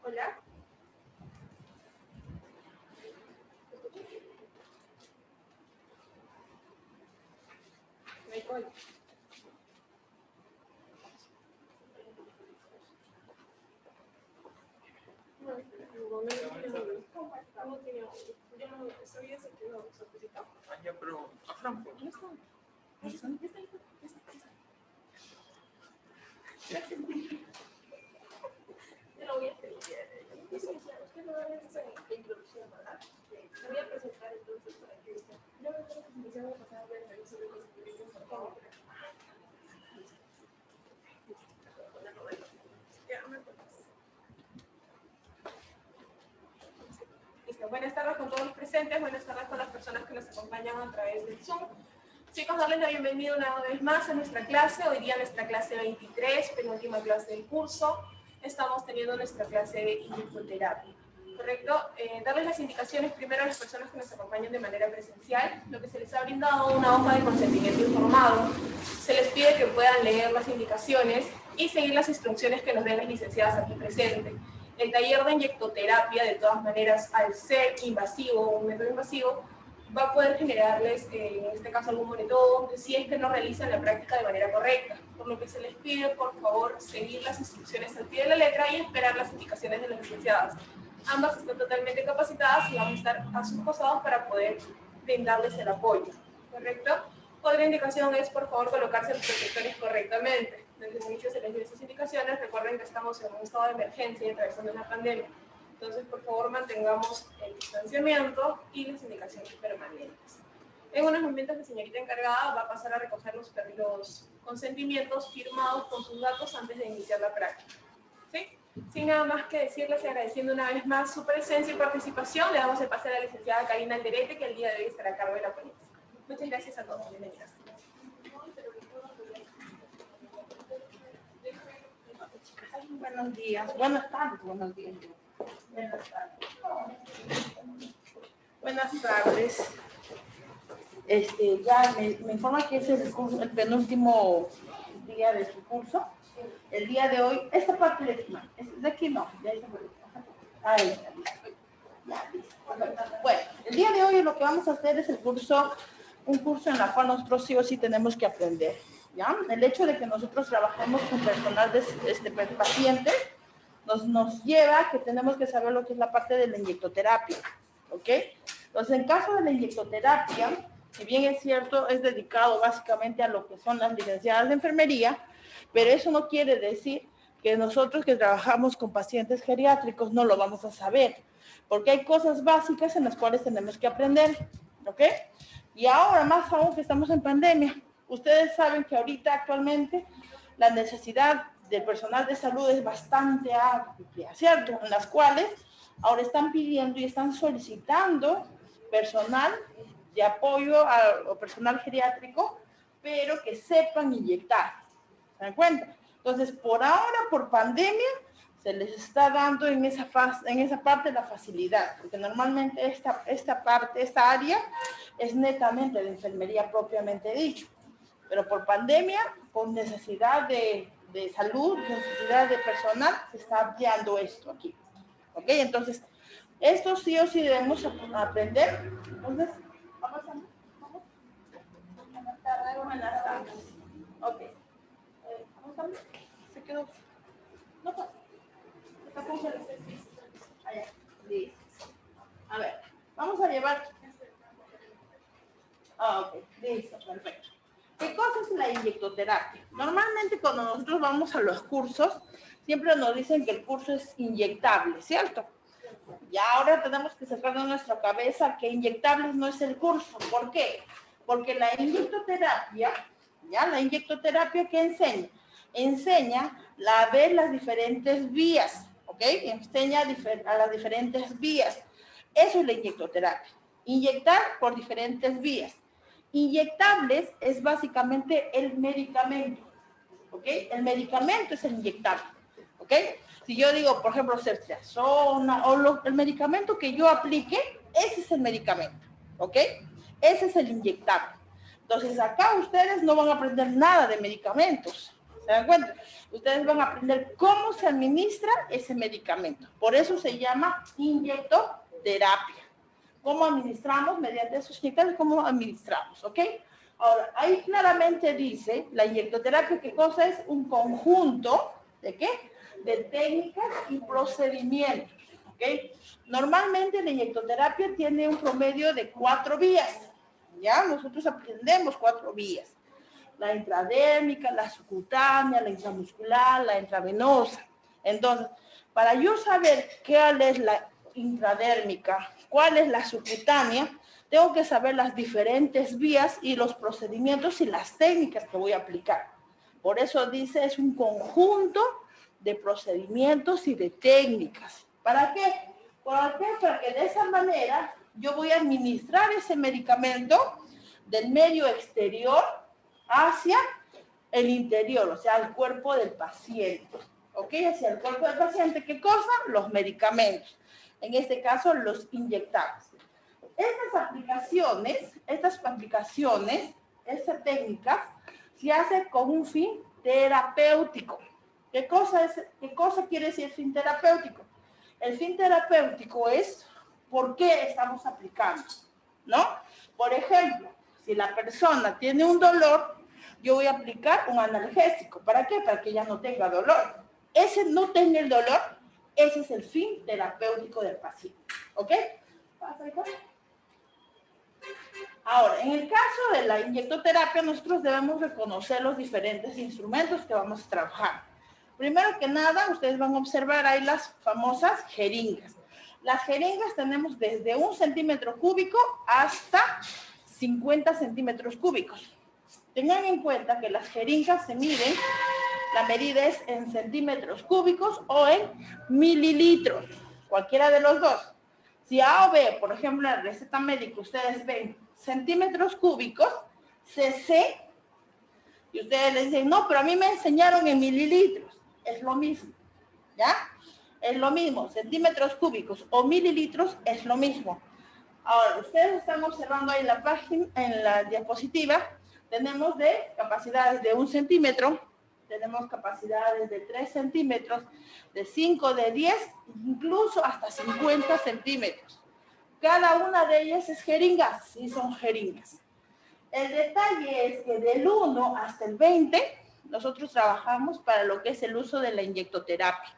Hola. Nicole. Ya, pero a Franco. Ya está. Ya está. Gracias. Yo lo voy a hacer. Usted no va a ver esa introducción, ¿verdad? Me voy a presentar entonces para que usted. Yo voy a hacer la presentación, voy a pasar a ver la revisión de los servicios, por favor. Listo. Buenas tardes con todos los presentes, buenas tardes con las personas que nos acompañan a través del Zoom. Chicos, darles la bienvenida una vez más a nuestra clase. Hoy día nuestra clase 23, penúltima clase del curso. Estamos teniendo nuestra clase de inyectoterapia. ¿Correcto? Darles las indicaciones primero a las personas que nos acompañan de manera presencial. Lo que se les ha brindado una hoja de consentimiento informado. Se les pide que puedan leer las indicaciones y seguir las instrucciones que nos den las licenciadas aquí presentes. El taller de inyectoterapia, de todas maneras, al ser invasivo o un método invasivo, va a poder generarles, en este caso, algún moretón, si es que no realizan la práctica de manera correcta. Por lo que se les pide, por favor, seguir las instrucciones al pie de la letra y esperar las indicaciones de las licenciadas. Ambas están totalmente capacitadas y van a estar a sus costados para poder brindarles el apoyo, ¿correcto? Otra indicación es, por favor, colocarse los protectores correctamente. Desde el inicio se les dio esas indicaciones. Recuerden que estamos en un estado de emergencia y atravesando una pandemia. Entonces, por favor, mantengamos el distanciamiento y las indicaciones permanentes. En unos momentos, la señorita encargada va a pasar a recoger los consentimientos firmados con sus datos antes de iniciar la práctica. ¿Sí? Sin nada más que decirles y agradeciendo una vez más su presencia y participación, le damos el pase a la licenciada Karina Alderete, que el día de hoy estará a cargo de la ponencia. Muchas gracias a todos. Bienvenidas. Buenos días, buenas tardes, buenos días. Buenas tardes. Buenas tardes. Ya me informa que es el penúltimo día de su curso. El día de hoy, esta parte de aquí no, ya está por aquí. Ahí está, listo. Ya, listo. Bueno, el día de hoy lo que vamos a hacer es un curso en el cual nosotros sí o sí tenemos que aprender. ¿Ya? El hecho de que nosotros trabajemos con personal de pacientes nos lleva a que tenemos que saber lo que es la parte de la inyectoterapia, ¿ok? Entonces, en caso de la inyectoterapia, si bien es cierto, es dedicado básicamente a lo que son las licenciadas de enfermería, pero eso no quiere decir que nosotros que trabajamos con pacientes geriátricos no lo vamos a saber, porque hay cosas básicas en las cuales tenemos que aprender, ¿ok? Y ahora, más aún que estamos en pandemia, ustedes saben que ahorita actualmente la necesidad del personal de salud es bastante amplia, ¿cierto? En las cuales ahora están pidiendo y están solicitando personal de apoyo o personal geriátrico, pero que sepan inyectar. ¿Se dan cuenta? Entonces, por ahora, por pandemia, se les está dando en esa parte la facilidad, porque normalmente esta área es netamente de enfermería propiamente dicho. Pero por pandemia, por necesidad de salud, necesidad de personal, se está ampliando esto aquí. ¿Ok? Entonces, esto sí o sí debemos aprender. Entonces, ¿vamos a ver? Buenas tardes. Ok. ¿Vamos a ver? Se quedó. No pasa. Allá. Listo. A ver, vamos a llevar. Ok, listo, perfecto. ¿Qué cosa es la inyectoterapia? Normalmente cuando nosotros vamos a los cursos, siempre nos dicen que el curso es inyectable, ¿cierto? Y ahora tenemos que sacar de nuestra cabeza que inyectables no es el curso. ¿Por qué? Porque la inyectoterapia, ¿ya? La inyectoterapia, ¿qué enseña? Enseña a ver las diferentes vías, ¿ok? Enseña a las diferentes vías. Eso es la inyectoterapia. Inyectar por diferentes vías. Inyectables es básicamente el medicamento, ¿ok? El medicamento es el inyectable, ¿ok? Si yo digo, por ejemplo, ceftriaxona o el medicamento que yo aplique, ese es el medicamento, ¿ok? Ese es el inyectable. Entonces, acá ustedes no van a aprender nada de medicamentos, ¿se ¿Se dan cuenta? Ustedes van a aprender cómo se administra ese medicamento. Por eso se llama inyectoterapia. ¿Cómo administramos? Mediante esos inyectores, ¿cómo administramos? ¿Ok? Ahora, ahí claramente dice, la inyectoterapia, ¿qué cosa es? Un conjunto, ¿de qué? De técnicas y procedimientos, ¿ok? Normalmente la inyectoterapia tiene un promedio de 4 vías, ¿ya? Nosotros aprendemos 4 vías. La intradérmica, la subcutánea, la intramuscular, la intravenosa. Entonces, para yo saber cuál es la intradérmica, cuál es la subcutánea, tengo que saber las diferentes vías y los procedimientos y las técnicas que voy a aplicar. Por eso dice, es un conjunto de procedimientos y de técnicas. ¿Para qué? Para que de esa manera yo voy a administrar ese medicamento del medio exterior hacia el interior, o sea, al cuerpo del paciente. ¿Ok? Hacia el cuerpo del paciente, ¿qué cosa? Los medicamentos. En este caso, los inyectables. Estas técnicas se hace con un fin terapéutico. ¿Qué cosa quiere decir fin terapéutico? El fin terapéutico es por qué estamos aplicando, ¿no? Por ejemplo, si la persona tiene un dolor, yo voy a aplicar un analgésico. ¿Para qué? Para que ella no tenga dolor. Ese no tener el dolor, ese es el fin terapéutico del paciente. ¿Ok? Ahora, en el caso de la inyectoterapia, nosotros debemos reconocer los diferentes instrumentos que vamos a trabajar. Primero que nada, ustedes van a observar ahí las famosas jeringas. Las jeringas tenemos desde 1 centímetro cúbico hasta 50 centímetros cúbicos. Tengan en cuenta que las jeringas se miden, la medida es en centímetros cúbicos o en mililitros, cualquiera de los dos. Si A o B, por ejemplo, en la receta médica, ustedes ven centímetros cúbicos, cc, y ustedes les dicen, no, pero a mí me enseñaron en mililitros. Es lo mismo, ¿ya? Es lo mismo, centímetros cúbicos o mililitros es lo mismo. Ahora, ustedes están observando ahí la página, en la diapositiva, tenemos de capacidades de 1 centímetro, tenemos capacidades de 3 centímetros, de 5, de 10, incluso hasta 50 centímetros. Cada una de ellas es jeringas, sí son jeringas. El detalle es que del 1 hasta el 20, nosotros trabajamos para lo que es el uso de la inyectoterapia.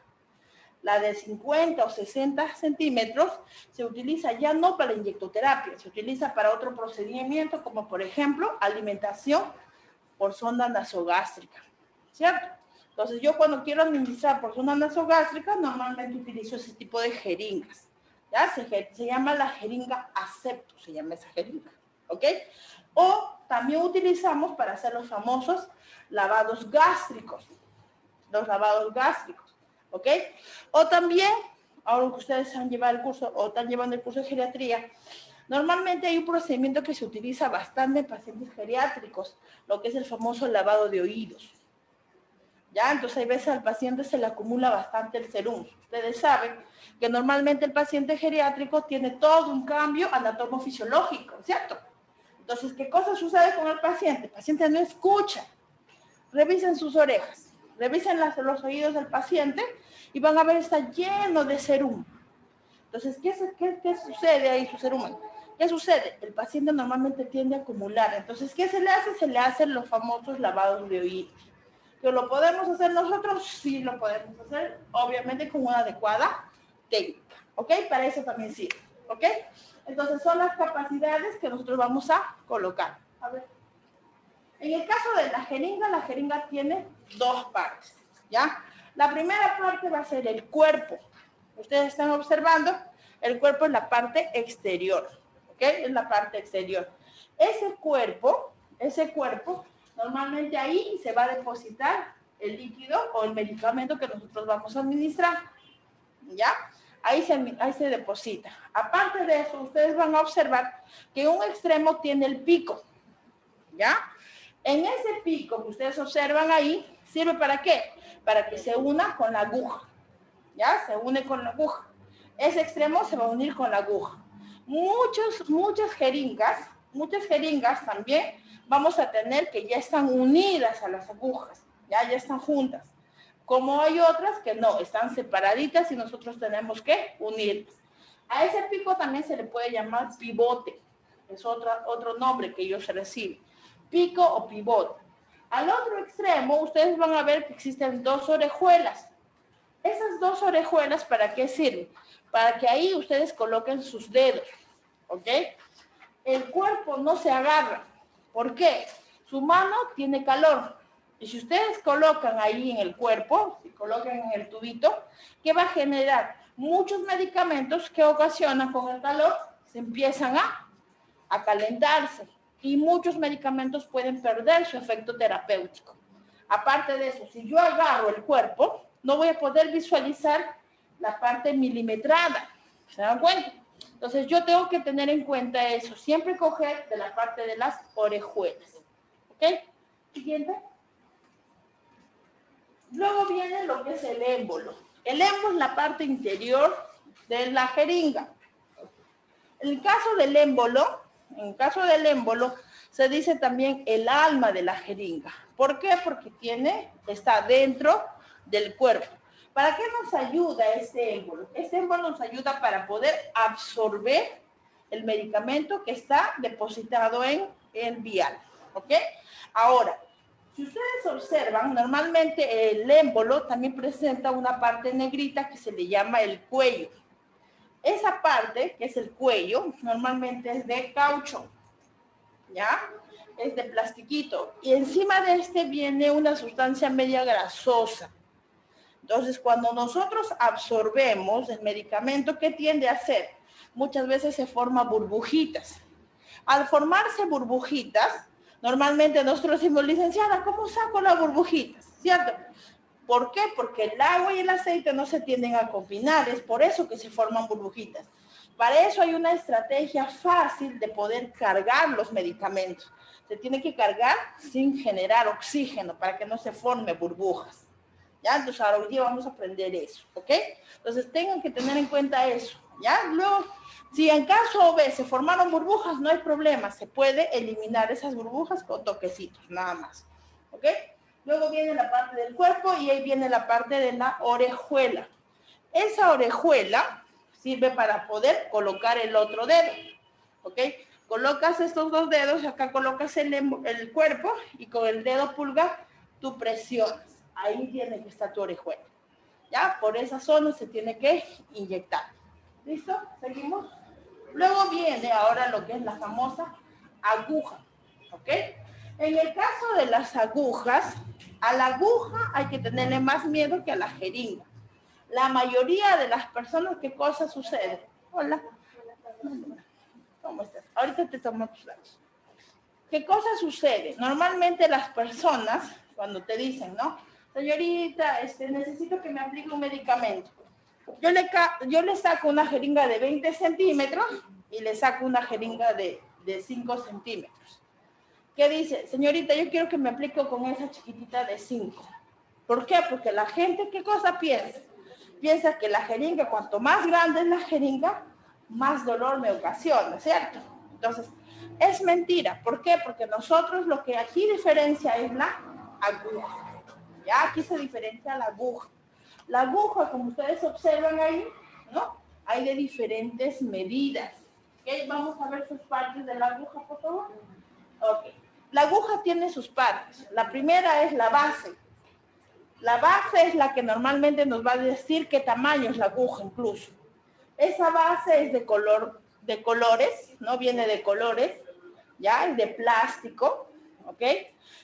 La de 50 o 60 centímetros se utiliza ya no para la inyectoterapia, se utiliza para otro procedimiento, como por ejemplo, alimentación por sonda nasogástrica, ¿cierto? Entonces yo cuando quiero administrar por sonda nasogástrica, normalmente utilizo ese tipo de jeringas. ¿Ya? Se llama la jeringa acepto, se llama esa jeringa, ¿ok? O también utilizamos para hacer los famosos lavados gástricos, los lavados gástricos, ¿ok? O también, ahora que ustedes han llevado el curso o están llevando el curso de geriatría, normalmente hay un procedimiento que se utiliza bastante en pacientes geriátricos, lo que es el famoso lavado de oídos. ¿Ya? Entonces, hay veces al paciente se le acumula bastante el serum. Ustedes saben que normalmente el paciente geriátrico tiene todo un cambio anatomofisiológico, ¿cierto? Entonces, ¿qué cosa sucede con el paciente? El paciente no escucha. Revisen sus orejas, revisen los oídos del paciente y van a ver, está lleno de serum. Entonces, ¿qué sucede ahí, su serum? ¿Qué sucede? El paciente normalmente tiende a acumular. Entonces, ¿qué se le hace? Se le hacen los famosos lavados de oídos. ¿Que lo podemos hacer nosotros? Sí, lo podemos hacer, obviamente con una adecuada técnica, ¿ok? Para eso también sirve, ¿ok? Entonces, son las capacidades que nosotros vamos a colocar. A ver. En el caso de la jeringa tiene 2 partes, ¿ya? La primera parte va a ser el cuerpo. Ustedes están observando, el cuerpo es la parte exterior, ¿ok? Es la parte exterior. Ese cuerpo, normalmente ahí se va a depositar el líquido o el medicamento que nosotros vamos a administrar, ¿ya? Ahí se deposita. Aparte de eso, ustedes van a observar que un extremo tiene el pico, ¿ya? En ese pico que ustedes observan ahí, ¿sirve para qué? Para que se una con la aguja, ¿ya? Se une con la aguja. Ese extremo se va a unir con la aguja. Muchas jeringas también vamos a tener que ya están unidas a las agujas, ya están juntas. Como hay otras que no, están separaditas y nosotros tenemos que unirlas. A ese pico también se le puede llamar pivote. Es otro nombre que ellos reciben. Pico o pivote. Al otro extremo, ustedes van a ver que existen dos orejuelas. Esas dos orejuelas, ¿para qué sirven? Para que ahí ustedes coloquen sus dedos, ¿ok? El cuerpo no se agarra. ¿Por qué? Su mano tiene calor. Y si ustedes colocan ahí en el cuerpo, si colocan en el tubito, ¿qué va a generar? Muchos medicamentos que ocasionan con el calor, se empiezan a calentarse. Y muchos medicamentos pueden perder su efecto terapéutico. Aparte de eso, si yo agarro el cuerpo, no voy a poder visualizar la parte milimetrada. ¿Se dan cuenta? Entonces yo tengo que tener en cuenta eso. Siempre coger de la parte de las orejuelas. ¿Ok? Siguiente. Luego viene lo que es el émbolo. El émbolo es la parte interior de la jeringa. En el caso del émbolo, se dice también el alma de la jeringa. ¿Por qué? Porque está dentro del cuerpo. ¿Para qué nos ayuda este émbolo? Este émbolo nos ayuda para poder absorber el medicamento que está depositado en el vial. ¿Ok? Ahora, si ustedes observan, normalmente el émbolo también presenta una parte negrita que se le llama el cuello. Esa parte, que es el cuello, normalmente es de caucho, ¿ya? Es de plastiquito. Y encima de este viene una sustancia media grasosa. Entonces, cuando nosotros absorbemos el medicamento, ¿qué tiende a hacer? Muchas veces se forman burbujitas. Al formarse burbujitas, normalmente nosotros decimos, licenciada, ¿cómo saco las burbujitas? ¿Cierto? ¿Por qué? Porque el agua y el aceite no se tienden a combinar, es por eso que se forman burbujitas. Para eso hay una estrategia fácil de poder cargar los medicamentos. Se tiene que cargar sin generar oxígeno para que no se formen burbujas. ¿Ya? Entonces ahora hoy día vamos a aprender eso, ¿ok? Entonces tengan que tener en cuenta eso, ¿ya? Luego, si en caso B se formaron burbujas, no hay problema, se puede eliminar esas burbujas con toquecitos, nada más, ¿ok? Luego viene la parte del cuerpo y ahí viene la parte de la orejuela. Esa orejuela sirve para poder colocar el otro dedo, ¿ok? Colocas estos dos dedos, acá colocas el cuerpo y con el dedo pulgar tú presionas. Ahí tiene que estar tu orejuela. ¿Ya? Por esa zona se tiene que inyectar. ¿Listo? ¿Seguimos? Luego viene ahora lo que es la famosa aguja. ¿Ok? En el caso de las agujas, a la aguja hay que tenerle más miedo que a la jeringa. La mayoría de las personas, ¿qué cosa sucede? Hola. ¿Cómo estás? Ahorita te tomo tus datos. ¿Qué cosa sucede? Normalmente las personas, cuando te dicen, ¿no? Señorita, necesito que me aplique un medicamento. Yo le saco una jeringa de 20 centímetros y le saco una jeringa de 5 centímetros. ¿Qué dice? Señorita, yo quiero que me aplique con esa chiquitita de 5. ¿Por qué? Porque la gente, ¿qué cosa piensa? Piensa que la jeringa, cuanto más grande es la jeringa, más dolor me ocasiona, ¿cierto? Entonces, es mentira. ¿Por qué? Porque nosotros lo que aquí diferencia es la aguja. Ya aquí se diferencia la aguja. La aguja, como ustedes observan ahí, ¿no? Hay de diferentes medidas. ¿Ok? Vamos a ver sus partes de la aguja, por favor. Ok. La aguja tiene sus partes. La primera es la base. La base es la que normalmente nos va a decir qué tamaño es la aguja incluso. Esa base es de colores, ¿no? Viene de colores, ¿ya? Es de plástico, ¿ok?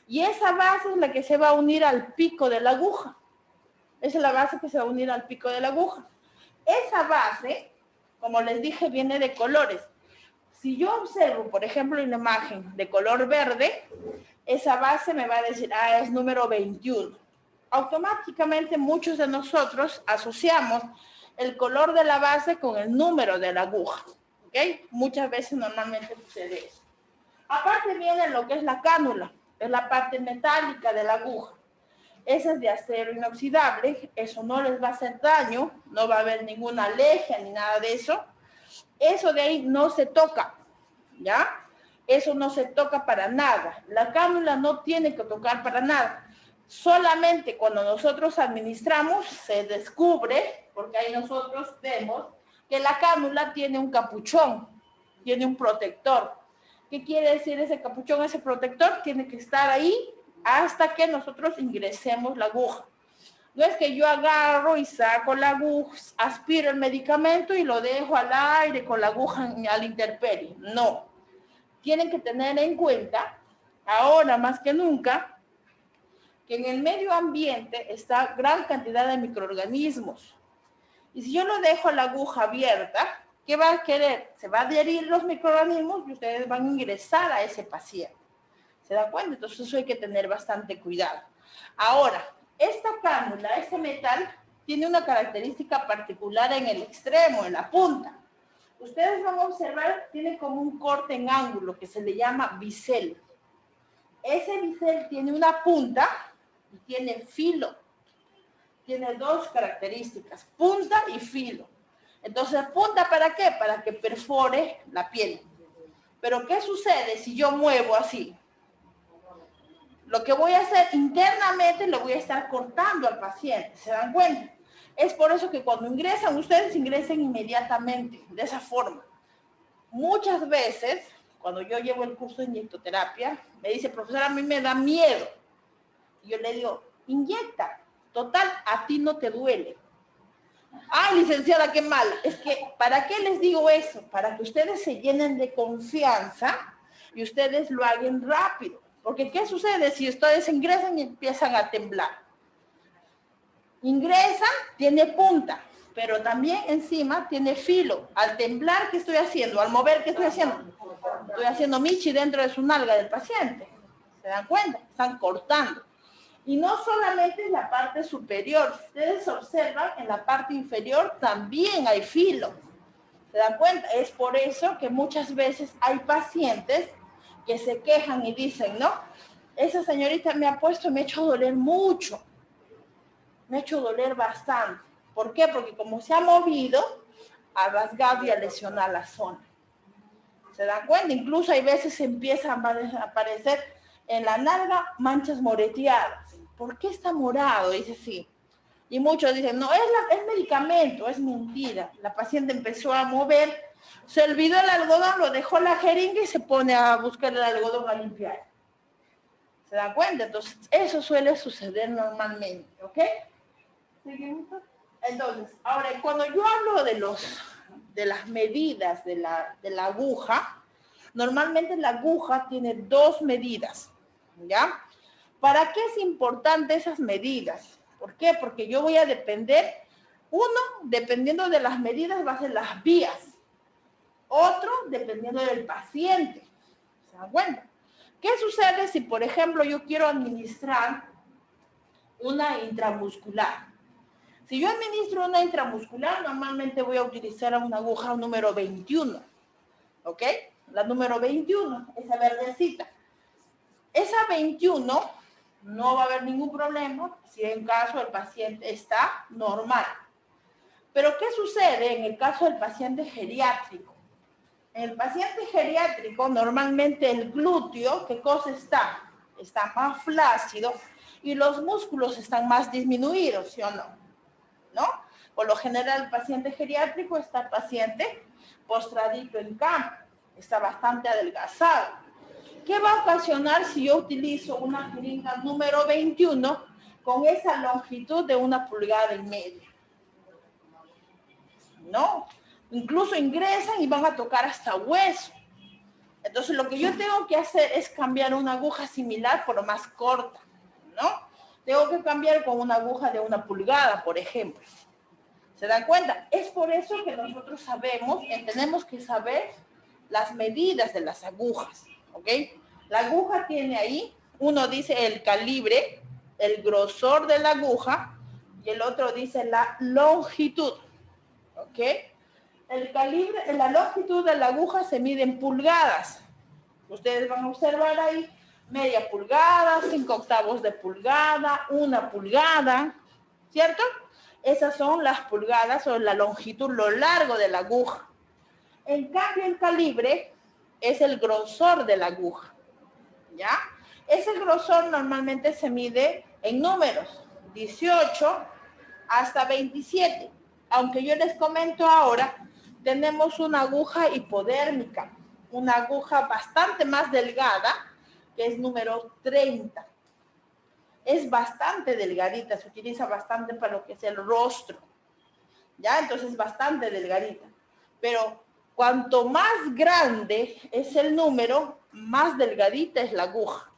Y esa base es la que se va a unir al pico de la aguja. Esa es la base que se va a unir al pico de la aguja. Esa base, como les dije, viene de colores. Si yo observo, por ejemplo, una imagen de color verde, esa base me va a decir, es número 21. Automáticamente muchos de nosotros asociamos el color de la base con el número de la aguja, ¿ok? Muchas veces normalmente sucede eso. Aparte viene lo que es la cánula, es la parte metálica de la aguja. Esa es de acero inoxidable, eso no les va a hacer daño, no va a haber ninguna alergia ni nada de eso. Eso de ahí no se toca, ¿ya? Eso no se toca para nada. La cánula no tiene que tocar para nada. Solamente cuando nosotros administramos se descubre, porque ahí nosotros vemos que la cánula tiene un capuchón, tiene un protector. ¿Qué quiere decir ese capuchón, ese protector? Tiene que estar ahí hasta que nosotros ingresemos la aguja. No es que yo agarro y saco la aguja, aspiro el medicamento y lo dejo al aire con la aguja a la intemperie. No. Tienen que tener en cuenta, ahora más que nunca, que en el medio ambiente está gran cantidad de microorganismos. Y si yo lo dejo la aguja abierta, ¿qué va a querer? Se va a adherir los microorganismos y ustedes van a ingresar a ese paciente. ¿Se dan cuenta? Entonces eso hay que tener bastante cuidado. Ahora, esta cánula, este metal, tiene una característica particular en el extremo, en la punta. Ustedes van a observar, tiene como un corte en ángulo que se le llama bisel. Ese bisel tiene una punta y tiene filo. Tiene dos características, punta y filo. Entonces, ¿punta para qué? Para que perfore la piel. Pero, ¿qué sucede si yo muevo así? Lo que voy a hacer internamente, lo voy a estar cortando al paciente. ¿Se dan cuenta? Es por eso que cuando ingresan, ustedes ingresen inmediatamente, de esa forma. Muchas veces, cuando yo llevo el curso de inyectoterapia, me dice, profesora, a mí me da miedo. Y yo le digo, inyecta. Total, a ti no te duele. Ay, licenciada, qué mal. Es que, ¿para qué les digo eso? Para que ustedes se llenen de confianza y ustedes lo hagan rápido. Porque, ¿qué sucede si ustedes ingresan y empiezan a temblar? Ingresan, tiene punta, pero también encima tiene filo. Al temblar, ¿qué estoy haciendo? Al mover, ¿qué estoy haciendo? Estoy haciendo michi dentro de su nalga del paciente. ¿Se dan cuenta? Están cortando. Y no solamente en la parte superior, ustedes observan en la parte inferior también hay filo. ¿Se dan cuenta? Es por eso que muchas veces hay pacientes que se quejan y dicen, ¿no? Esa señorita me ha puesto y me ha hecho doler mucho. Me ha hecho doler bastante. ¿Por qué? Porque como se ha movido, ha rasgado y ha lesionado la zona. ¿Se dan cuenta? Incluso hay veces empiezan a aparecer en la nalga manchas moreteadas. ¿Por qué está morado? Dice sí. Y muchos dicen, no, es medicamento, es mentira. La paciente empezó a mover, se olvidó el algodón, lo dejó la jeringa y se pone a buscar el algodón a limpiar. ¿Se dan cuenta? Entonces, eso suele suceder normalmente, ¿ok? ¿Seguimos? Entonces, ahora, cuando yo hablo de las medidas de la aguja, normalmente la aguja tiene dos medidas, ¿ya? ¿Para qué es importante esas medidas? ¿Por qué? Porque yo voy a depender, uno, dependiendo de las medidas, va a ser las vías. Otro, dependiendo del paciente. ¿Se dan cuenta? ¿Qué sucede si, por ejemplo, yo quiero administrar una intramuscular? Si yo administro una intramuscular, normalmente voy a utilizar una aguja número 21. ¿Ok? La número 21, esa verdecita. Esa 21 no va a haber ningún problema si en caso el paciente está normal. Pero ¿qué sucede en el caso del paciente geriátrico? En el paciente geriátrico, normalmente el glúteo, ¿qué cosa está? Está más flácido y los músculos están más disminuidos, ¿sí o no? ¿No? Por lo general, el paciente geriátrico está el paciente postradito en cama, está bastante adelgazado. ¿Qué va a ocasionar si yo utilizo una jeringa número 21 con esa longitud de 1,5 pulgadas? ¿No? Incluso ingresan y van a tocar hasta hueso. Entonces, lo que yo tengo que hacer es cambiar una aguja similar, pero más corta, ¿no? Tengo que cambiar con una aguja de 1 pulgada, por ejemplo. ¿Se dan cuenta? Es por eso que nosotros sabemos, tenemos que saber las medidas de las agujas, ¿ok? La aguja tiene ahí, uno dice el calibre, el grosor de la aguja, y el otro dice la longitud, ¿ok? El calibre, la longitud de la aguja se mide en pulgadas. Ustedes van a observar ahí, media pulgada, 5/8 de pulgada, 1 pulgada, ¿cierto? Esas son las pulgadas o la longitud, lo largo de la aguja. En cambio, el calibre es el grosor de la aguja, ¿ya? Ese grosor normalmente se mide en números, 18 hasta 27. Aunque yo les comento ahora, tenemos una aguja hipodérmica, una aguja bastante más delgada, que es número 30. Es bastante delgadita, se utiliza bastante para lo que es el rostro. ¿Ya? Entonces es bastante delgadita. Pero cuanto más grande es el número, más delgadita es la aguja.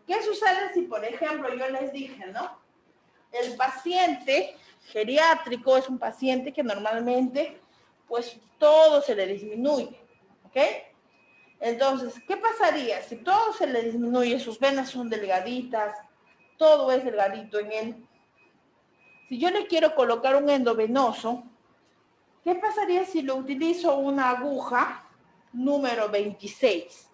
¿Qué sucede si, por ejemplo, yo les dije, ¿no? El paciente geriátrico es un paciente que normalmente, pues, todo se le disminuye, ¿ok? Entonces, ¿qué pasaría si todo se le disminuye, sus venas son delgaditas, todo es delgadito en él? Si yo le quiero colocar un endovenoso, ¿qué pasaría si lo utilizo una aguja número 26?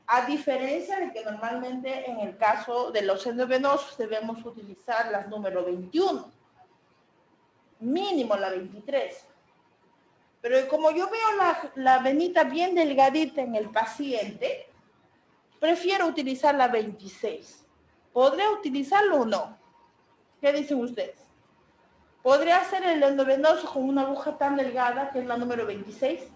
A diferencia de que normalmente en el caso de los endovenosos debemos utilizar las número 21, mínimo la 23. Pero como yo veo la venita bien delgadita en el paciente, prefiero utilizar la 26. ¿Podré utilizarlo o no? ¿Qué dicen ustedes? ¿Podría hacer el endovenoso con una aguja tan delgada que es la número 26?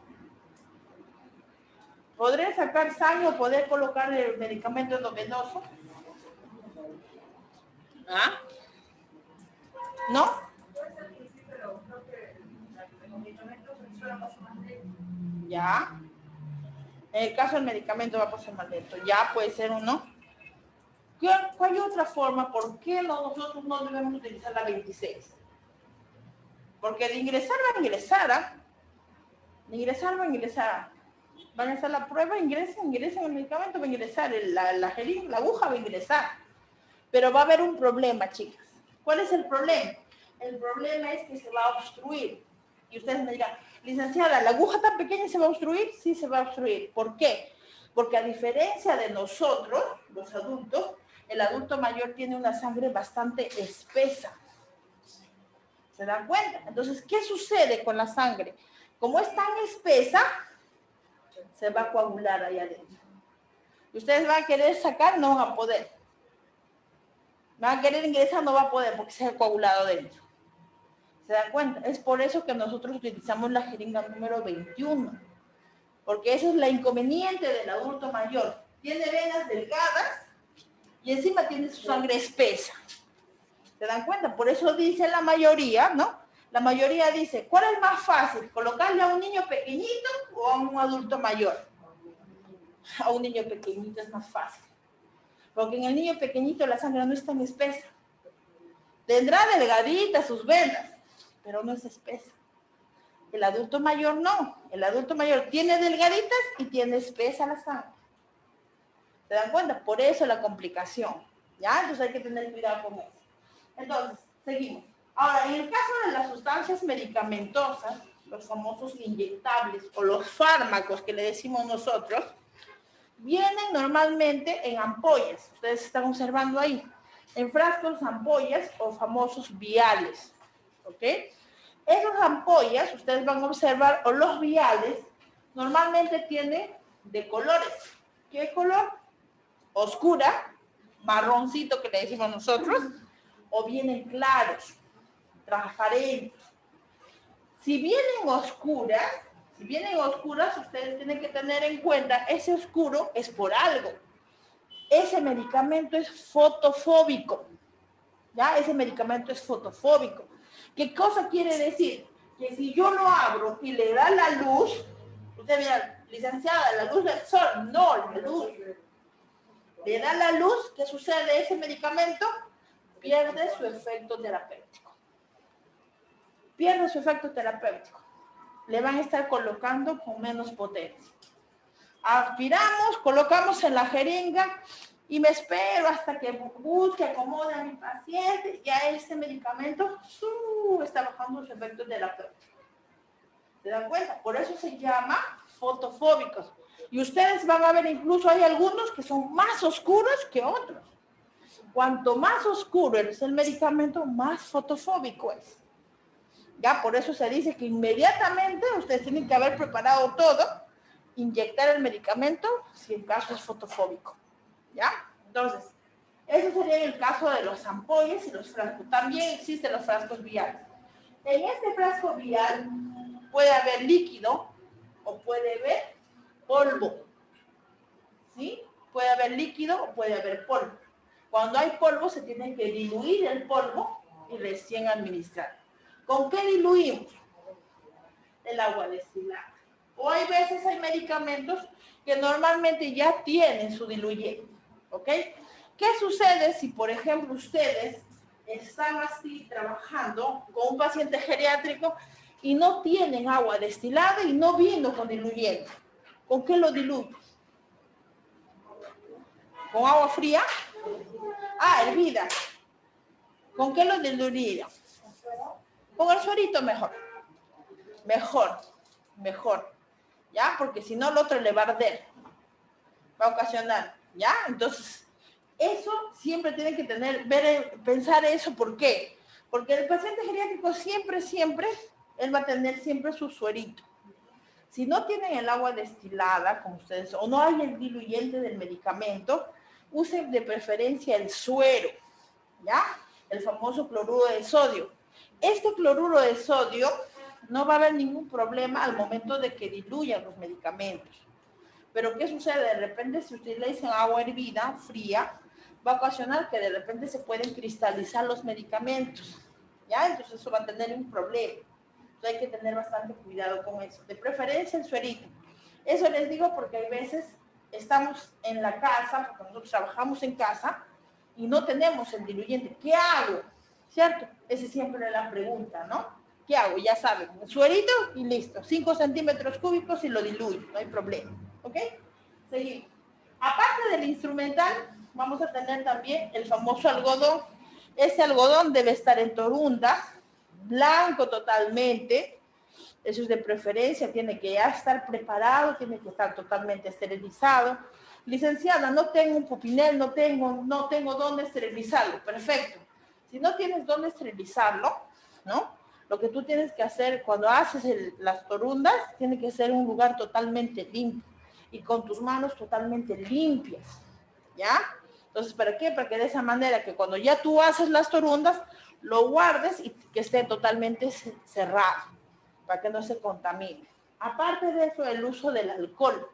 ¿Podré sacar sangre o poder colocar el medicamento endovenoso? ¿Ah? ¿No? Ya. En el caso del medicamento va a pasar más lento. Ya puede ser o no. ¿Cuál hay otra forma? ¿Por qué nosotros no debemos utilizar la 26? Porque de ingresar va a ingresar, ¿ah? De ingresar va a ingresar. Van a hacer la prueba, ingresen el medicamento, va a ingresar, la aguja va a ingresar. Pero va a haber un problema, chicas. ¿Cuál es el problema? El problema es que se va a obstruir. Y ustedes me dirán, licenciada, ¿la aguja tan pequeña se va a obstruir? Sí, se va a obstruir. ¿Por qué? Porque a diferencia de nosotros, los adultos, el adulto mayor tiene una sangre bastante espesa. ¿Se dan cuenta? Entonces, ¿qué sucede con la sangre? Como es tan espesa, se va a coagular ahí adentro. Y ustedes van a querer sacar, no van a poder. Van a querer ingresar, no va a poder porque se ha coagulado dentro. ¿Se dan cuenta? Es por eso que nosotros utilizamos la jeringa número 21. Porque eso es la inconveniente del adulto mayor. Tiene venas delgadas y encima tiene su sangre espesa. ¿Se dan cuenta? Por eso dice la mayoría, ¿no? La mayoría dice, ¿cuál es más fácil? ¿Colocarle a un niño pequeñito o a un adulto mayor? A un niño pequeñito es más fácil. Porque en el niño pequeñito la sangre no es tan espesa. Tendrá delgaditas sus venas, pero no es espesa. El adulto mayor no. El adulto mayor tiene delgaditas y tiene espesa la sangre. ¿Se dan cuenta? Por eso la complicación. ¿Ya? Entonces hay que tener cuidado con eso. Entonces, seguimos. Ahora, en el caso de las sustancias medicamentosas, los famosos inyectables o los fármacos que le decimos nosotros, vienen normalmente en ampollas. Ustedes están observando ahí. En frascos, ampollas o famosos viales. ¿Ok? Esas ampollas, ustedes van a observar, o los viales, normalmente tienen de colores. ¿Qué color? Oscura, marroncito que le decimos nosotros, o vienen claros, transparentes. Si vienen oscuras, ustedes tienen que tener en cuenta, ese oscuro es por algo. Ese medicamento es fotofóbico. ¿Ya? Ese medicamento es fotofóbico. ¿Qué cosa quiere decir? Que si yo lo abro y le da la luz, usted dirá, licenciada, la luz del sol, no, la luz. Le da la luz, ¿qué sucede? Ese medicamento pierde su efecto terapéutico. Pierde su efecto terapéutico. Le van a estar colocando con menos potencia. Aspiramos, colocamos en la jeringa y me espero hasta que busque, acomode a mi paciente, ya este medicamento está bajando su efecto terapéutico. ¿Se dan cuenta? Por eso se llama fotofóbicos. Y ustedes van a ver, incluso hay algunos que son más oscuros que otros. Cuanto más oscuro es el medicamento, más fotofóbico es. Ya, por eso se dice que inmediatamente ustedes tienen que haber preparado todo, inyectar el medicamento si el caso es fotofóbico. ¿Ya? Entonces, eso sería el caso de los ampolles y los frascos. También existen los frascos viales. En este frasco vial puede haber líquido o puede haber polvo. ¿Sí? Puede haber líquido o puede haber polvo. Cuando hay polvo se tiene que diluir el polvo y recién administrar. ¿Con qué diluimos? El agua destilada. O hay veces hay medicamentos que normalmente ya tienen su diluyente. ¿Ok? ¿Qué sucede si, por ejemplo, ustedes están así trabajando con un paciente geriátrico y no tienen agua destilada y no vino con diluyente? ¿Con qué lo diluyen? ¿Con agua fría? Ah, hervida. ¿Con qué lo diluiría? Con el suerito mejor. Mejor. ¿Ya? Porque si no, el otro le va a arder. Va a ocasionar. ¿Ya? Entonces, eso siempre tienen que pensar eso. ¿Por qué? Porque el paciente geriátrico siempre, él va a tener siempre su suerito. Si no tienen el agua destilada, como ustedes, o no hay el diluyente del medicamento, usen de preferencia el suero, ¿ya? El famoso cloruro de sodio. Este cloruro de sodio no va a haber ningún problema al momento de que diluyan los medicamentos. Pero ¿qué sucede? De repente, si utilizan agua hervida, fría, va a ocasionar que de repente se pueden cristalizar los medicamentos, ¿ya? Entonces eso va a tener un problema. Entonces hay que tener bastante cuidado con eso. De preferencia el suerito. Eso les digo porque hay veces estamos en la casa, porque nosotros trabajamos en casa y no tenemos el diluyente. ¿Qué hago? ¿Cierto? Esa siempre es la pregunta, ¿no? ¿Qué hago? Ya saben, suerito y listo. 5 centímetros cúbicos y lo diluyo, no hay problema. ¿Ok? Seguimos. Aparte del instrumental, vamos a tener también el famoso algodón. Ese algodón debe estar en torunda, blanco totalmente. Eso es de preferencia, tiene que ya estar preparado, tiene que estar totalmente esterilizado. Licenciada, no tengo un pupinel, no tengo dónde esterilizarlo. Perfecto. Si no tienes dónde esterilizarlo, ¿no? Lo que tú tienes que hacer cuando haces las torundas, tiene que ser un lugar totalmente limpio y con tus manos totalmente limpias, ¿ya? Entonces, ¿para qué? Para que de esa manera que cuando ya tú haces las torundas, lo guardes y que esté totalmente cerrado, para que no se contamine. Aparte de eso, el uso del alcohol.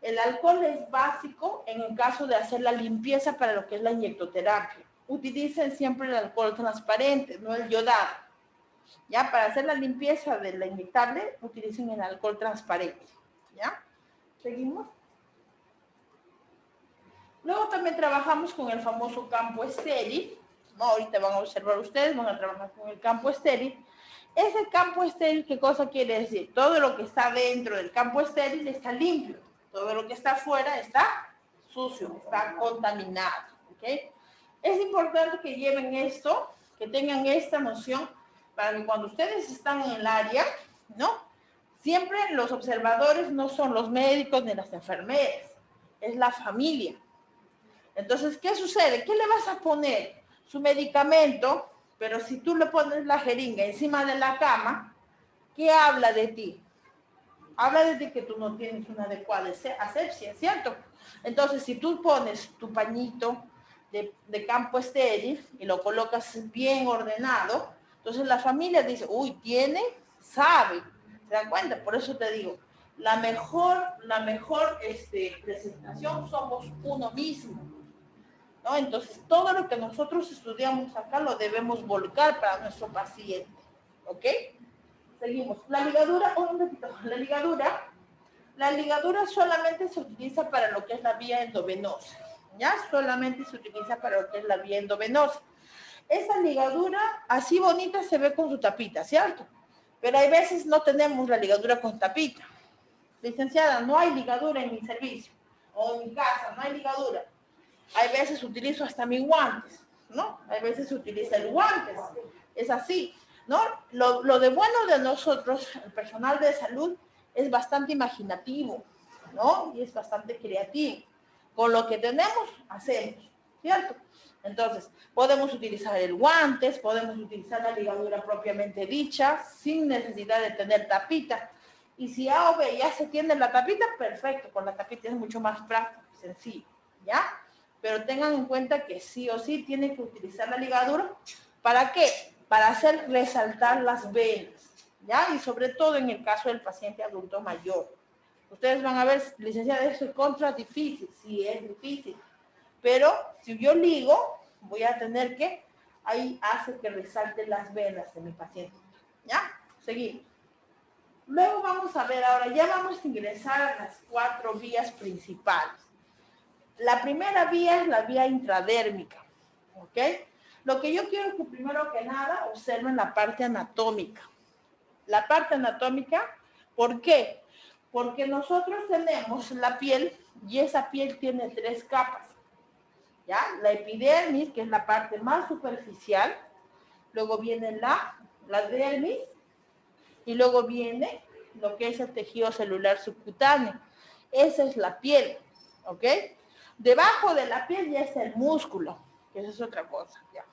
El alcohol es básico en el caso de hacer la limpieza para lo que es la inyectoterapia. Utilicen siempre el alcohol transparente, no el yodado. ¿Ya? Para hacer la limpieza de la inyectable, utilicen el alcohol transparente. ¿Ya? ¿Seguimos? Luego también trabajamos con el famoso campo estéril. ¿No? Ahorita van a observar ustedes, van a trabajar con el campo estéril. Ese campo estéril, ¿qué cosa quiere decir? Todo lo que está dentro del campo estéril está limpio. Todo lo que está afuera está sucio, está contaminado. ¿Ok? Es importante que lleven esto, que tengan esta noción, para que cuando ustedes están en el área, ¿no? Siempre los observadores no son los médicos ni las enfermeras, es la familia. Entonces, ¿qué sucede? ¿Qué le vas a poner? Su medicamento, pero si tú le pones la jeringa encima de la cama, ¿qué habla de ti? Habla de ti que tú no tienes una adecuada asepsia, ¿cierto? Entonces, si tú pones tu pañito de campo estéril y lo colocas bien ordenado, entonces la familia dice, uy, tiene, sabe, ¿se dan cuenta? Por eso te digo, la mejor presentación somos uno mismo, ¿no? Entonces, todo lo que nosotros estudiamos acá lo debemos volcar para nuestro paciente, ¿ok? Seguimos. La ligadura, la ligadura solamente se utiliza para lo que es la vía endovenosa, ¿ya? Solamente se utiliza para lo que es la vía endovenosa. Esa ligadura, así bonita, se ve con su tapita, ¿cierto? Pero hay veces no tenemos la ligadura con tapita. Licenciada, no hay ligadura en mi servicio, o en mi casa, no hay ligadura. Hay veces utilizo hasta mis guantes, ¿no? Hay veces se utiliza el guante, es así, ¿no? Lo de bueno de nosotros, el personal de salud, es bastante imaginativo, ¿no? Y es bastante creativo. Con lo que tenemos, hacemos, ¿cierto? Entonces, podemos utilizar el guantes, podemos utilizar la ligadura propiamente dicha, sin necesidad de tener tapita. Y si A o B ya se tiene la tapita, perfecto, con la tapita es mucho más práctico, sencillo, ¿ya? Pero tengan en cuenta que sí o sí tienen que utilizar la ligadura. ¿Para qué? Para hacer resaltar las venas, ¿ya? Y sobre todo en el caso del paciente adulto mayor. Ustedes van a ver, licenciada, eso es contra difícil, sí es difícil. Pero si yo ligo, voy a tener que, ahí hace que resalte las venas de mi paciente, ¿ya? Seguimos. Luego vamos a ver, ahora ya vamos a ingresar a las 4 vías principales. La primera vía es la vía intradérmica, ¿ok? Lo que yo quiero que primero que nada observen la parte anatómica. La parte anatómica, ¿por qué? Porque nosotros tenemos la piel y esa piel tiene 3 capas, ¿ya? La epidermis, que es la parte más superficial, luego viene la dermis y luego viene lo que es el tejido celular subcutáneo. Esa es la piel, ¿ok? Debajo de la piel ya está el músculo, que eso es otra cosa, ¿ya?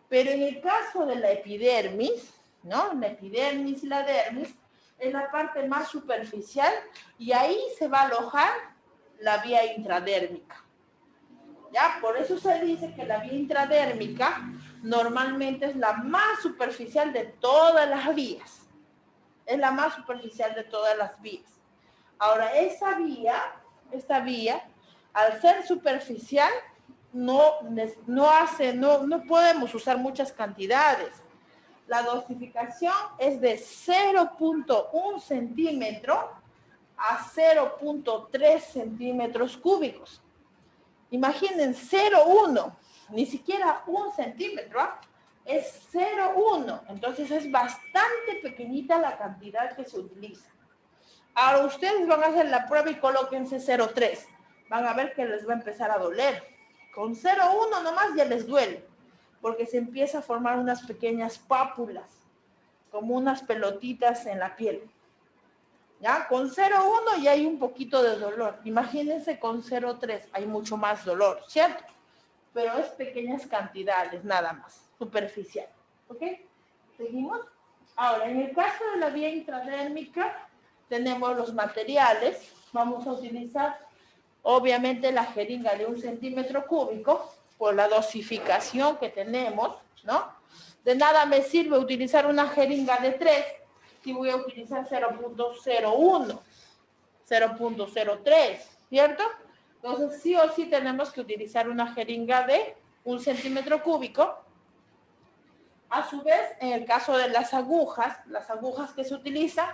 Pero en el caso de la epidermis, ¿no? La epidermis y la dermis es la parte más superficial y ahí se va a alojar la vía intradérmica. ¿Ya? Por eso se dice que la vía intradérmica normalmente es la más superficial de todas las vías. Es la más superficial de todas las vías. Ahora, esta vía, al ser superficial, no podemos usar muchas cantidades. La dosificación es de 0.1 centímetro a 0.3 centímetros cúbicos. Imaginen 0.1, ni siquiera 1 centímetro, ¿eh? Es 0.1, entonces es bastante pequeñita la cantidad que se utiliza. Ahora ustedes van a hacer la prueba y colóquense 0.3. Van a ver que les va a empezar a doler. Con 0.1 nomás ya les duele, porque se empieza a formar unas pequeñas pápulas, como unas pelotitas en la piel. ¿Ya? Con 0.1 ya hay un poquito de dolor. Imagínense con 0.3, hay mucho más dolor, ¿cierto? Pero es pequeñas cantidades, nada más, superficial. ¿Ok? ¿Seguimos? Ahora, en el caso de la vía intradérmica, tenemos los materiales. Vamos a utilizar, obviamente, la jeringa de 1 centímetro cúbico por la dosificación que tenemos, ¿no? De nada me sirve utilizar una jeringa de 3 si voy a utilizar 0.01, 0.03, ¿cierto? Entonces, sí o sí tenemos que utilizar una jeringa de 1 centímetro cúbico. A su vez, en el caso de las agujas que se utilizan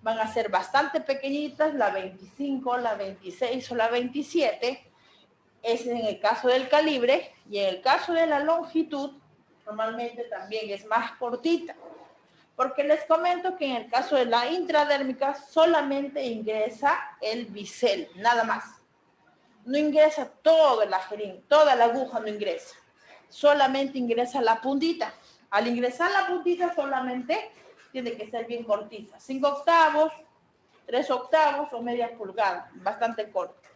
van a ser bastante pequeñitas, la 25, la 26 o la 27. Es en el caso del calibre, y en el caso de la longitud, normalmente también es más cortita. Porque les comento que en el caso de la intradérmica solamente ingresa el bisel, nada más. No ingresa toda la jeringa, toda la aguja no ingresa. Solamente ingresa la puntita. Al ingresar la puntita solamente tiene que ser bien cortita. 5 octavos, 3 octavos o media pulgada, bastante corta.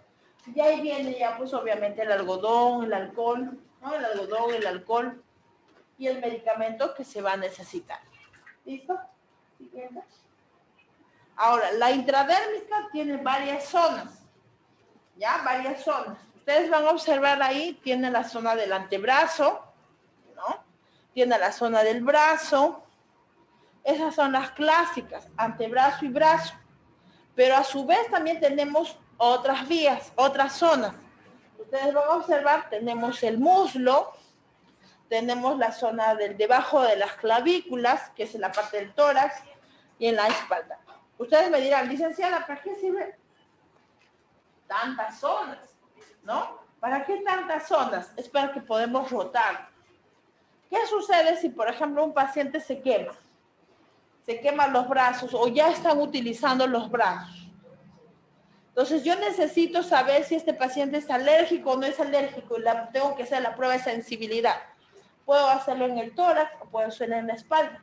Y ahí viene ya pues obviamente el algodón, el alcohol, ¿no? El algodón, el alcohol y el medicamento que se va a necesitar. ¿Listo? Siguiente. Ahora, la intradérmica tiene varias zonas. ¿Ya? Varias zonas. Ustedes van a observar ahí, tiene la zona del antebrazo, ¿no? Tiene la zona del brazo. Esas son las clásicas, antebrazo y brazo. Pero a su vez también tenemos otras vías, otras zonas. Ustedes van a observar, tenemos el muslo, tenemos la zona del debajo de las clavículas, que es en la parte del tórax, y en la espalda. Ustedes me dirán, licenciada, ¿para qué sirve tantas zonas? ¿No? ¿Para qué tantas zonas? Es para que podamos rotar. ¿Qué sucede si, por ejemplo, un paciente se quema? Se queman los brazos o ya están utilizando los brazos. Entonces yo necesito saber si este paciente es alérgico o no es alérgico y tengo que hacer la prueba de sensibilidad. Puedo hacerlo en el tórax o puedo hacerlo en la espalda.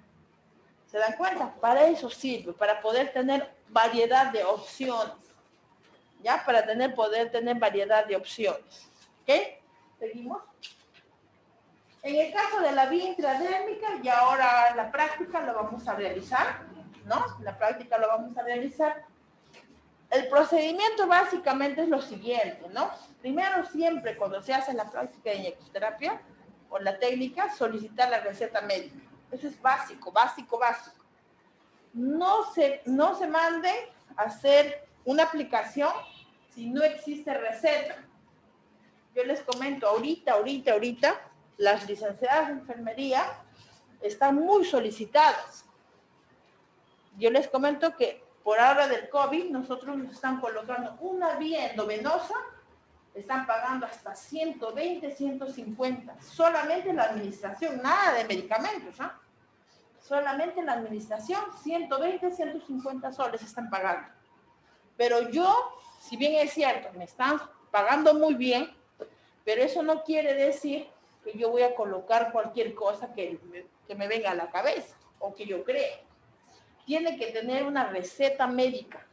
¿Se dan cuenta? Para eso sirve, para poder tener variedad de opciones. ¿Ya? Para poder tener variedad de opciones. ¿Ok? ¿Seguimos? En el caso de la vía intradérmica, y ahora la práctica lo vamos a realizar, ¿no? La práctica lo vamos a realizar. El procedimiento básicamente es lo siguiente, ¿no? Primero, siempre cuando se hace la práctica de inyectoterapia o la técnica, solicitar la receta médica. Eso es básico, básico, básico. No se mande a hacer una aplicación si no existe receta. Yo les comento, ahorita, las licenciadas de enfermería están muy solicitadas. Yo les comento que por ahora del COVID, nosotros nos están colocando una vía endovenosa, están pagando hasta 120, 150, solamente la administración, nada de medicamentos, ¿ah? Solamente la administración, 120, 150 soles están pagando. Pero yo, si bien es cierto, me están pagando muy bien, pero eso no quiere decir que yo voy a colocar cualquier cosa que me venga a la cabeza o que yo cree. Tiene que tener una receta médica,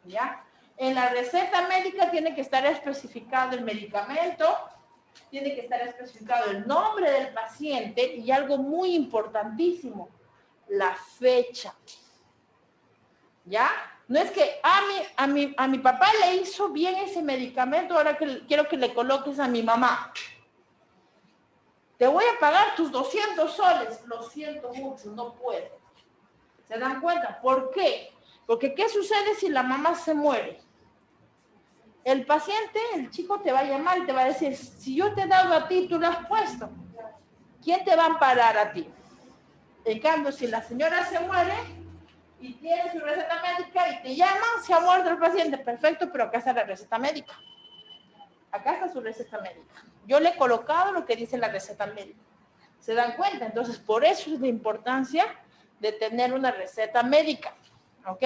¿ya? En la receta médica tiene que estar especificado el medicamento, tiene que estar especificado el nombre del paciente y algo muy importantísimo, la fecha, ¿ya? No es que a mi papá le hizo bien ese medicamento, ahora que quiero que le coloques a mi mamá. Te voy a pagar tus 200 soles, lo siento mucho, no puedo. ¿Se dan cuenta? ¿Por qué? Porque ¿qué sucede si la mamá se muere? El paciente, el chico te va a llamar y te va a decir, si yo te he dado a ti, tú lo has puesto. ¿Quién te va a amparar a ti? En cambio, si la señora se muere y tiene su receta médica y te llaman, se ha muerto el paciente, perfecto, pero acá está la receta médica. Acá está su receta médica. Yo le he colocado lo que dice la receta médica. ¿Se dan cuenta? Entonces, por eso es la importancia de tener una receta médica. ¿Ok?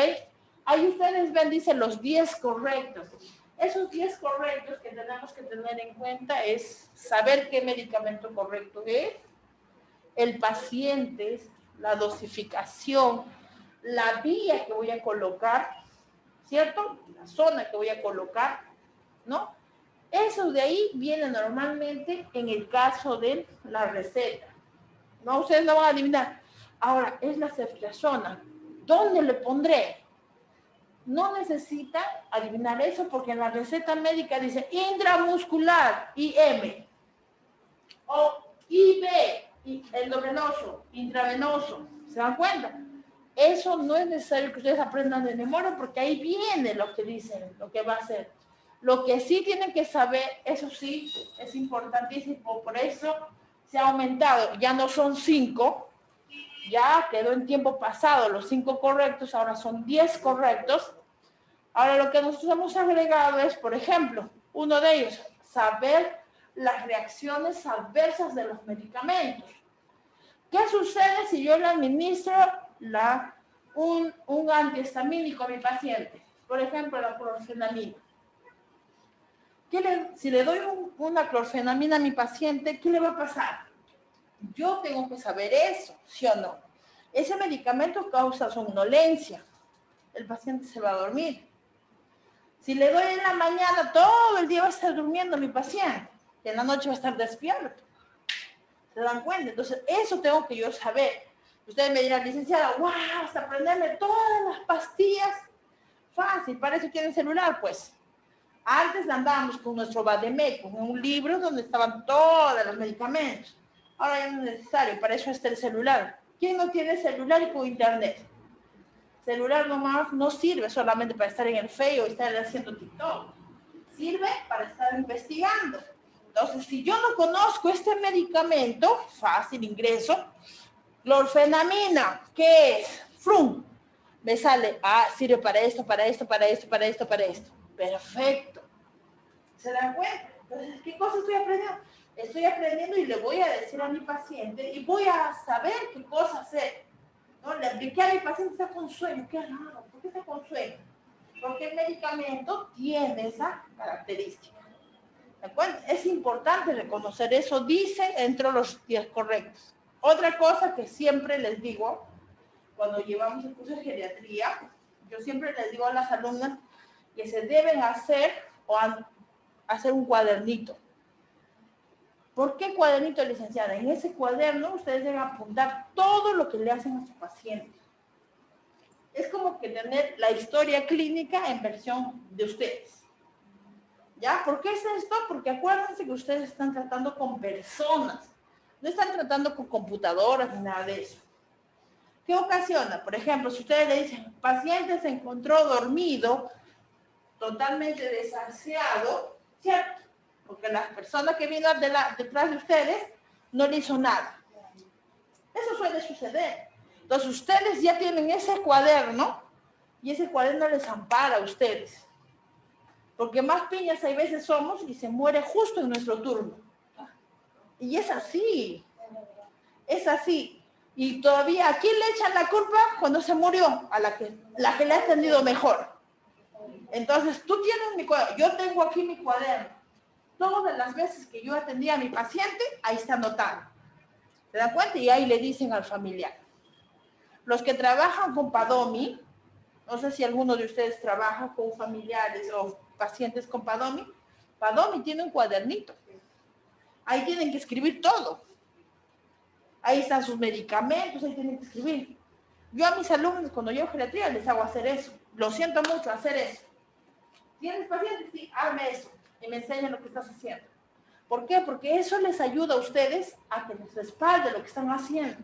Ahí ustedes ven, dice los 10 correctos. Esos 10 correctos que tenemos que tener en cuenta es saber qué medicamento correcto es, el paciente, la dosificación, la vía que voy a colocar, ¿cierto? La zona que voy a colocar, ¿no? Eso de ahí viene normalmente en el caso de la receta. No, ustedes no van a adivinar. Ahora, es la ceftriaxona. ¿Dónde le pondré? No necesita adivinar eso porque en la receta médica dice intramuscular, IM, o IV, endovenoso, intravenoso. ¿Se dan cuenta? Eso no es necesario que ustedes aprendan de memoria porque ahí viene lo que dicen, lo que va a hacer. Lo que sí tienen que saber, eso sí, es importantísimo, por eso se ha aumentado. Ya no son 5, ya quedó en tiempo pasado los 5 correctos, ahora son 10 correctos. Ahora lo que nosotros hemos agregado es, por ejemplo, uno de ellos, saber las reacciones adversas de los medicamentos. ¿Qué sucede si yo le administro un antihistamínico a mi paciente? Por ejemplo, la clorfenamina. Si le doy una clorfenamina a mi paciente, ¿qué le va a pasar? Yo tengo que saber eso, ¿sí o no? Ese medicamento causa somnolencia. El paciente se va a dormir. Si le doy en la mañana, todo el día va a estar durmiendo mi paciente. Y en la noche va a estar despierto. ¿Se dan cuenta? Entonces, eso tengo que yo saber. Ustedes me dirán, licenciada, wow, hasta aprenderme todas las pastillas. Fácil, para eso tienen celular, pues. Antes andábamos con nuestro Bademecum, con un libro donde estaban todos los medicamentos. Ahora ya no es necesario, para eso está el celular. ¿Quién no tiene celular y con internet? Celular nomás no sirve solamente para estar en el Face o estar haciendo TikTok. Sirve para estar investigando. Entonces, si yo no conozco este medicamento, fácil ingreso, clorfenamina, ¿qué es? Frum. Me sale, sirve para esto, para esto, para esto, para esto, para esto. Perfecto. ¿Se dan cuenta? Entonces, ¿qué cosa estoy aprendiendo? Estoy aprendiendo y le voy a decir a mi paciente y voy a saber qué cosa hacer. ¿No? Le expliqué a mi paciente, está con sueño. Qué raro, ¿por qué está con sueño? Porque el medicamento tiene esa característica. ¿De acuerdo? Es importante reconocer eso, dice entre los 10 correctos. Otra cosa que siempre les digo, cuando llevamos el curso de geriatría, yo siempre les digo a las alumnas que se deben hacer hacer un cuadernito. ¿Por qué cuadernito, licenciada? En ese cuaderno ustedes deben apuntar todo lo que le hacen a su paciente. Es como que tener la historia clínica en versión de ustedes. ¿Ya? ¿Por qué es esto? Porque acuérdense que ustedes están tratando con personas. No están tratando con computadoras ni nada de eso. ¿Qué ocasiona? Por ejemplo, si ustedes le dicen, paciente se encontró dormido, totalmente desahuciado, ¿cierto? Porque la persona que vino detrás de ustedes no le hizo nada. Eso suele suceder. Entonces, ustedes ya tienen ese cuaderno y ese cuaderno les ampara a ustedes. Porque más piñas hay veces somos y se muere justo en nuestro turno. Y es así. Es así. Y todavía, ¿a quién le echan la culpa cuando se murió? A la que le ha atendido mejor. Entonces, tú tienes mi cuaderno. Yo tengo aquí mi cuaderno. Todas las veces que yo atendía a mi paciente, ahí está anotado. ¿Se dan cuenta? Y ahí le dicen al familiar. Los que trabajan con Padomi, no sé si alguno de ustedes trabaja con familiares o pacientes con Padomi. Padomi tiene un cuadernito. Ahí tienen que escribir todo. Ahí están sus medicamentos, ahí tienen que escribir. Yo a mis alumnos, cuando yo geriatría, les hago hacer eso. Lo siento mucho, hacer eso. ¿Tienes pacientes? Sí, hazme eso. Y me enseñan lo que estás haciendo. ¿Por qué? Porque eso les ayuda a ustedes a que les respalde lo que están haciendo.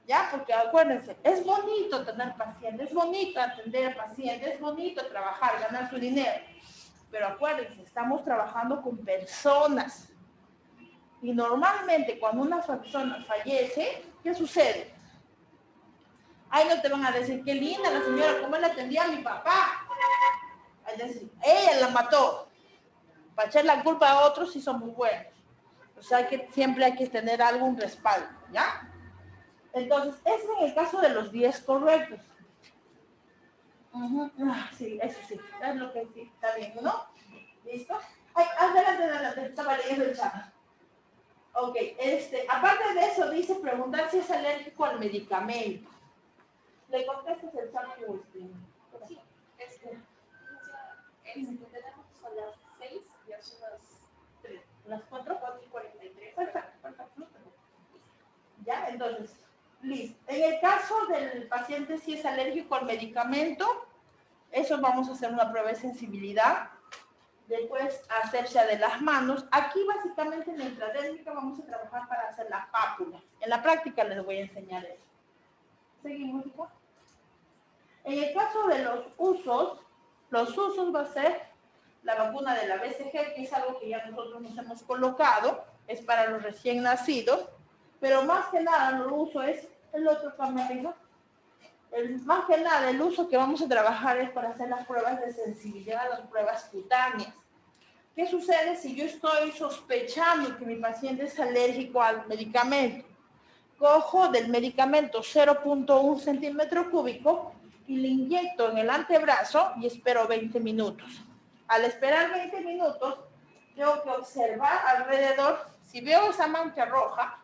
¿Ya? Porque acuérdense, es bonito tener pacientes, es bonito atender pacientes, es bonito trabajar, ganar su dinero. Pero acuérdense, estamos trabajando con personas. Y normalmente cuando una persona fallece, ¿qué sucede? Ay, no te van a decir, qué linda la señora, cómo la atendía a mi papá. Ay, decir, ella la mató. Para echar la culpa a otros sí son muy buenos. O sea que siempre hay que tener algún respaldo, ¿ya? Entonces, ese es el caso de los 10 correctos. Sí, eso sí, es lo que sí, está bien, ¿no? ¿Listo? Ay, adelante, estaba leyendo el chat. Ok, aparte de eso, dice preguntar si es alérgico al medicamento. ¿Le contestas el chat? Sí, tenemos son las 6 y ya son las 3. ¿Las 4? 4:43. Perfecto. Ya, entonces, listo. En el caso del paciente si es alérgico al medicamento, eso vamos a hacer una prueba de sensibilidad. Después hacerse de las manos. Aquí básicamente en la intradérmica vamos a trabajar para hacer la pápula. En la práctica les voy a enseñar eso. Seguimos, hijo. En el caso de los usos va a ser la vacuna de la BCG, que es algo que ya nosotros nos hemos colocado, es para los recién nacidos, pero más que nada el uso es el otro camino. Más que nada el uso que vamos a trabajar es para hacer las pruebas de sensibilidad, las pruebas cutáneas. ¿Qué sucede si yo estoy sospechando que mi paciente es alérgico al medicamento? Cojo del medicamento 0.1 centímetro cúbico y le inyecto en el antebrazo y espero 20 minutos. Al esperar 20 minutos, tengo que observar alrededor. Si veo esa mancha roja,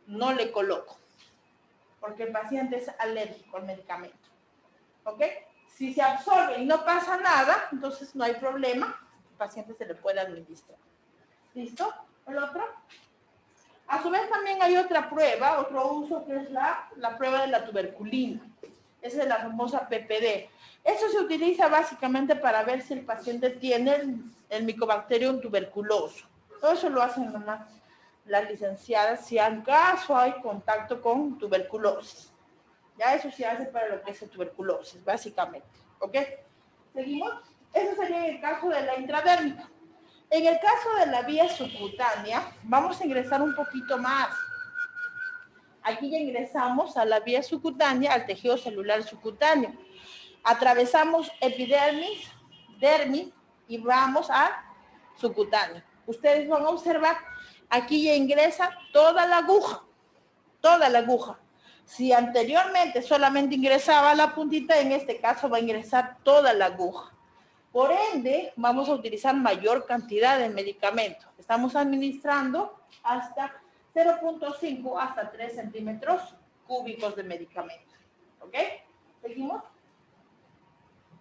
no le coloco, porque el paciente es alérgico al medicamento. ¿Ok? Si se absorbe y no pasa nada, entonces no hay problema. El paciente se le puede administrar. ¿Listo? ¿El otro? A su vez también hay otra prueba, otro uso que es la prueba de la tuberculina. Esa es la famosa PPD. Eso se utiliza básicamente para ver si el paciente tiene el Mycobacterium tuberculoso. Todo eso lo hacen las licenciadas si acaso hay contacto con tuberculosis. Ya eso se hace para lo que es tuberculosis, básicamente. ¿Ok? ¿Seguimos? Eso sería el caso de la intradérmica. En el caso de la vía subcutánea, vamos a ingresar un poquito más. Aquí ya ingresamos a la vía subcutánea, al tejido celular subcutáneo. Atravesamos epidermis, dermis y vamos a subcutáneo. Ustedes van a observar, aquí ya ingresa toda la aguja, toda la aguja. Si anteriormente solamente ingresaba la puntita, en este caso va a ingresar toda la aguja. Por ende, vamos a utilizar mayor cantidad de medicamento. Estamos administrando hasta 0.5 hasta 3 centímetros cúbicos de medicamento. ¿Ok? ¿Seguimos?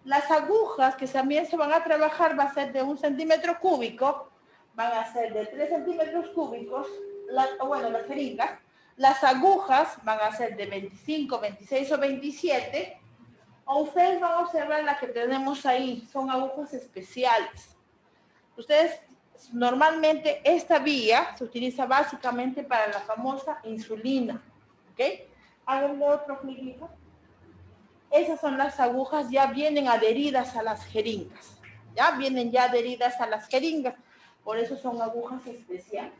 Las agujas que también se van a trabajar va a ser de 1 centímetro cúbico, van a ser de 3 centímetros cúbicos, las jeringas. Las agujas van a ser de 25, 26 o 27. O ustedes van a observar la que tenemos ahí, son agujas especiales. Ustedes, normalmente esta vía se utiliza básicamente para la famosa insulina, ¿ok? Háganle otro clic, hija. Esas son las agujas, ya vienen adheridas a las jeringas, ya vienen ya adheridas a las jeringas, por eso son agujas especiales.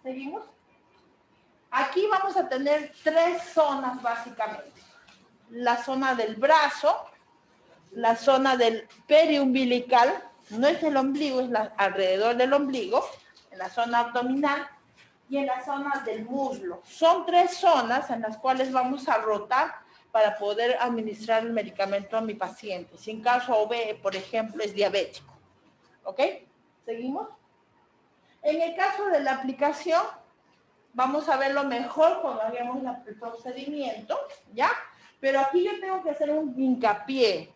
¿Seguimos? Aquí vamos a tener 3 zonas básicamente. La zona del brazo, la zona del periumbilical, no es el ombligo, es alrededor del ombligo, en la zona abdominal y en la zona del muslo. Son 3 zonas en las cuales vamos a rotar para poder administrar el medicamento a mi paciente. Si en caso OB, por ejemplo, es diabético. ¿Ok? ¿Seguimos? En el caso de la aplicación, vamos a verlo mejor cuando hagamos el procedimiento, ¿ya? Pero aquí yo tengo que hacer un hincapié,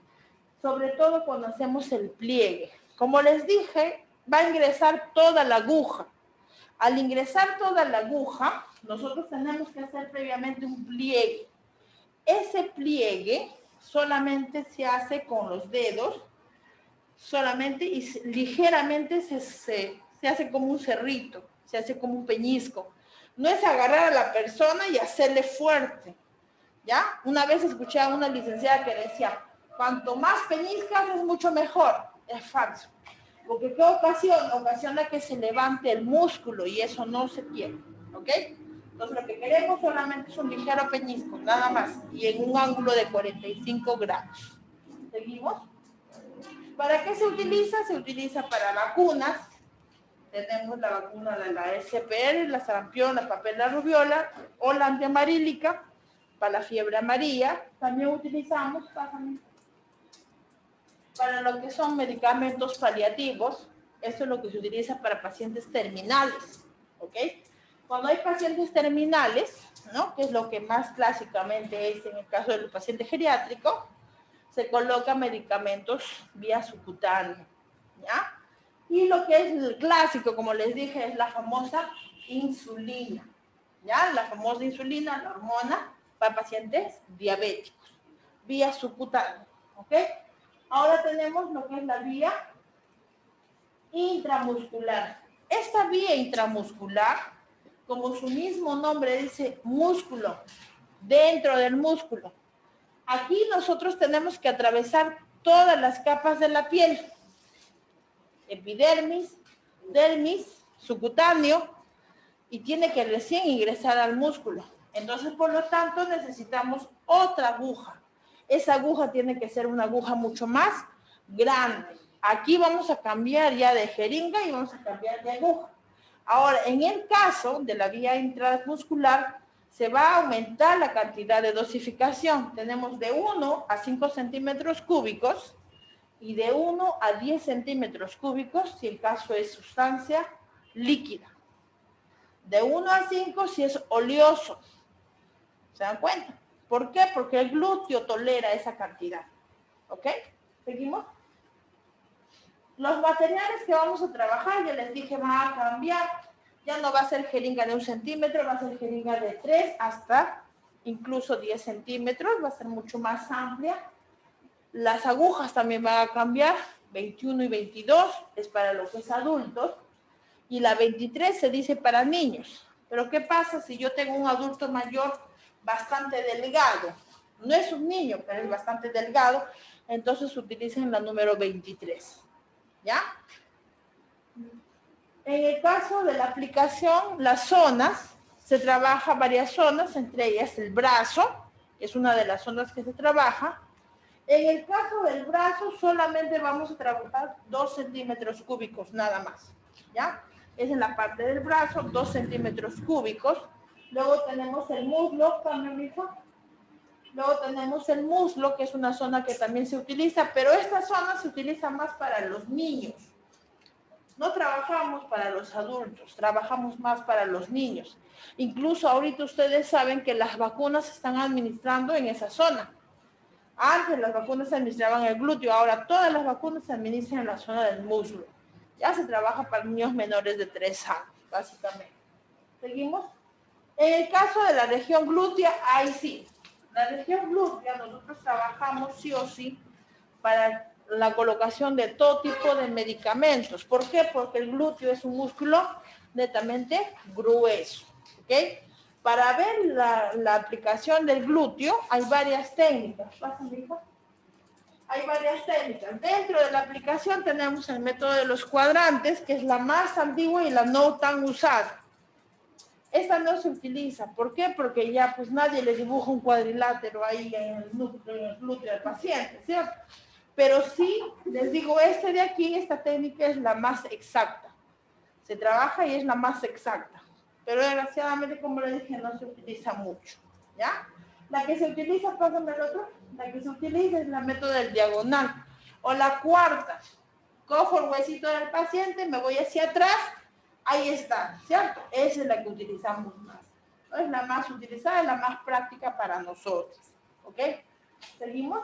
sobre todo cuando hacemos el pliegue. Como les dije, va a ingresar toda la aguja. Al ingresar toda la aguja, nosotros tenemos que hacer previamente un pliegue. Ese pliegue solamente se hace con los dedos, solamente y ligeramente se hace como un cerrito, se hace como un peñisco. No es agarrar a la persona y hacerle fuerte, ¿ya? Una vez escuché a una licenciada que decía, cuanto más peñiscas es mucho mejor. Es falso. Porque ¿qué ocasiona? Ocasiona que se levante el músculo y eso no se quiere, ¿ok? Entonces lo que queremos solamente es un ligero peñisco, nada más, y en un ángulo de 45 grados. ¿Seguimos? ¿Para qué se utiliza? Se utiliza para vacunas. Tenemos la vacuna de la SPR, la sarampión, la papera rubiola o la antiamarílica para la fiebre amarilla. También utilizamos para lo que son medicamentos paliativos. Esto es lo que se utiliza para pacientes terminales, ¿ok? Cuando hay pacientes terminales, ¿no? Que es lo que más clásicamente es en el caso del paciente geriátrico, se colocan medicamentos vía subcutánea, ¿ya? Y lo que es el clásico, como les dije, es la famosa insulina, ¿ya? La famosa insulina, la hormona para pacientes diabéticos, vía subcutánea, ¿ok? Ahora tenemos lo que es la vía intramuscular. Esta vía intramuscular, como su mismo nombre dice, músculo, dentro del músculo. Aquí nosotros tenemos que atravesar todas las capas de la piel. Epidermis, dermis, subcutáneo, y tiene que recién ingresar al músculo. Entonces, por lo tanto, necesitamos otra aguja. Esa aguja tiene que ser una aguja mucho más grande. Aquí vamos a cambiar ya de jeringa y vamos a cambiar de aguja. Ahora, en el caso de la vía intramuscular, se va a aumentar la cantidad de dosificación. Tenemos de 1 a 5 centímetros cúbicos y de 1 a 10 centímetros cúbicos si el caso es sustancia líquida. De 1 a 5 si es oleoso. ¿Se dan cuenta? ¿Por qué? Porque el glúteo tolera esa cantidad. ¿Ok? ¿Seguimos? Los materiales que vamos a trabajar, ya les dije, va a cambiar. Ya no va a ser jeringa de 1 centímetro, va a ser jeringa de 3 hasta incluso 10 centímetros. Va a ser mucho más amplia. Las agujas también van a cambiar. 21 y 22 es para lo que es adultos. Y la 23 se dice para niños. Pero ¿qué pasa si yo tengo un adulto mayor bastante delgado? No es un niño, pero es bastante delgado. Entonces utilizan la número 23. ¿Ya? En el caso de la aplicación, las zonas, se trabaja varias zonas, entre ellas el brazo, que es una de las zonas que se trabaja. En el caso del brazo, solamente vamos a trabajar 2 centímetros cúbicos, nada más. ¿Ya? Es en la parte del brazo, 2 centímetros cúbicos. Luego tenemos el muslo, también, hijo. Luego tenemos el muslo, que es una zona que también se utiliza, pero esta zona se utiliza más para los niños. No trabajamos para los adultos, trabajamos más para los niños. Incluso ahorita ustedes saben que las vacunas se están administrando en esa zona. Antes las vacunas se administraban en el glúteo, ahora todas las vacunas se administran en la zona del muslo. Ya se trabaja para niños menores de 3 años, básicamente. ¿Seguimos? En el caso de la región glútea, ahí sí. La región glútea nosotros trabajamos sí o sí para la colocación de todo tipo de medicamentos. ¿Por qué? Porque el glúteo es un músculo netamente grueso, ¿ok? Para ver la aplicación del glúteo hay varias técnicas. Pásame, hija. Hay varias técnicas. Dentro de la aplicación tenemos el método de los cuadrantes, que es la más antigua y la no tan usada. Esta no se utiliza. ¿Por qué? Porque ya pues nadie le dibuja un cuadrilátero ahí en el glúteo del paciente, ¿cierto? Pero sí, les digo, este de aquí, esta técnica es la más exacta. Se trabaja y es la más exacta. Pero desgraciadamente, como le dije, no se utiliza mucho, ¿ya? La que se utiliza, pásame el otro, la que se utiliza es la método del diagonal. O la cuarta, cojo el huesito del paciente, me voy hacia atrás, ahí está, ¿cierto? Esa es la que utilizamos más. ¿No? Es la más utilizada, es la más práctica para nosotros, ¿ok? ¿Seguimos?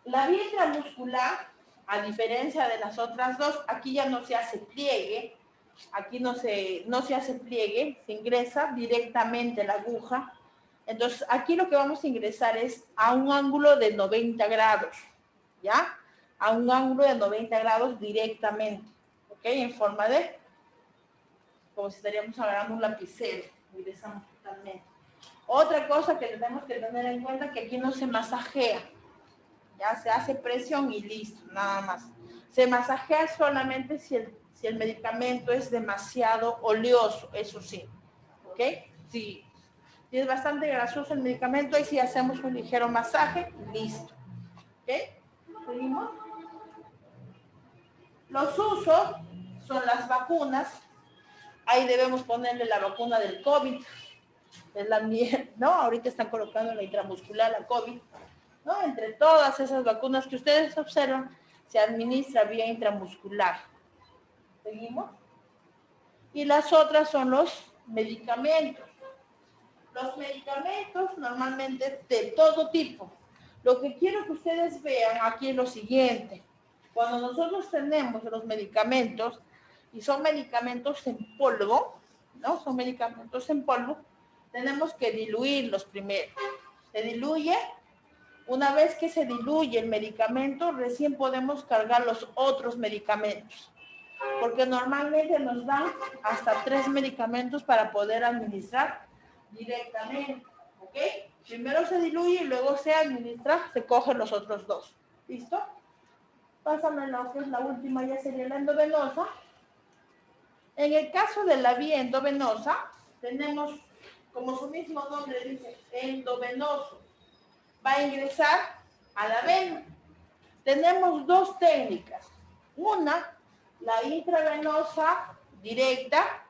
La vía intramuscular, a diferencia de las otras dos, aquí ya no se hace pliegue, aquí no se hace pliegue, se ingresa directamente la aguja. Entonces, aquí lo que vamos a ingresar es a un ángulo de 90 grados, ¿ya? A un ángulo de 90 grados directamente, ¿ok? En forma de, como si estaríamos agarrando un lapicero, ingresamos totalmente. Otra cosa que tenemos que tener en cuenta es que aquí no se masajea, ya se hace presión y listo, nada más. Se masajea solamente si el medicamento es demasiado oleoso, eso sí, ¿ok? Si es bastante grasoso el medicamento, y si hacemos un ligero masaje, listo, ¿ok? ¿Seguimos? Los usos son las vacunas. Ahí debemos ponerle la vacuna del COVID, es la ¿no? Ahorita están colocando la intramuscular, la COVID, ¿no? Entre todas esas vacunas que ustedes observan, se administra vía intramuscular. ¿Seguimos? Y las otras son los medicamentos. Los medicamentos normalmente de todo tipo. Lo que quiero que ustedes vean aquí es lo siguiente. Cuando nosotros tenemos los medicamentos, y son medicamentos en polvo, ¿no? Son medicamentos en polvo, tenemos que diluirlos primero. Se diluye. Una vez que se diluye el medicamento, recién podemos cargar los otros medicamentos. Porque normalmente nos dan hasta 3 medicamentos para poder administrar directamente, ¿ok? Primero se diluye y luego se administra, se cogen los otros 2. ¿Listo? Pásame lo que es la última, ya sería la endovenosa. En el caso de la vía endovenosa, tenemos, como su mismo nombre dice, endovenoso. Va a ingresar a la vena. Tenemos 2 técnicas. Una, la intravenosa directa,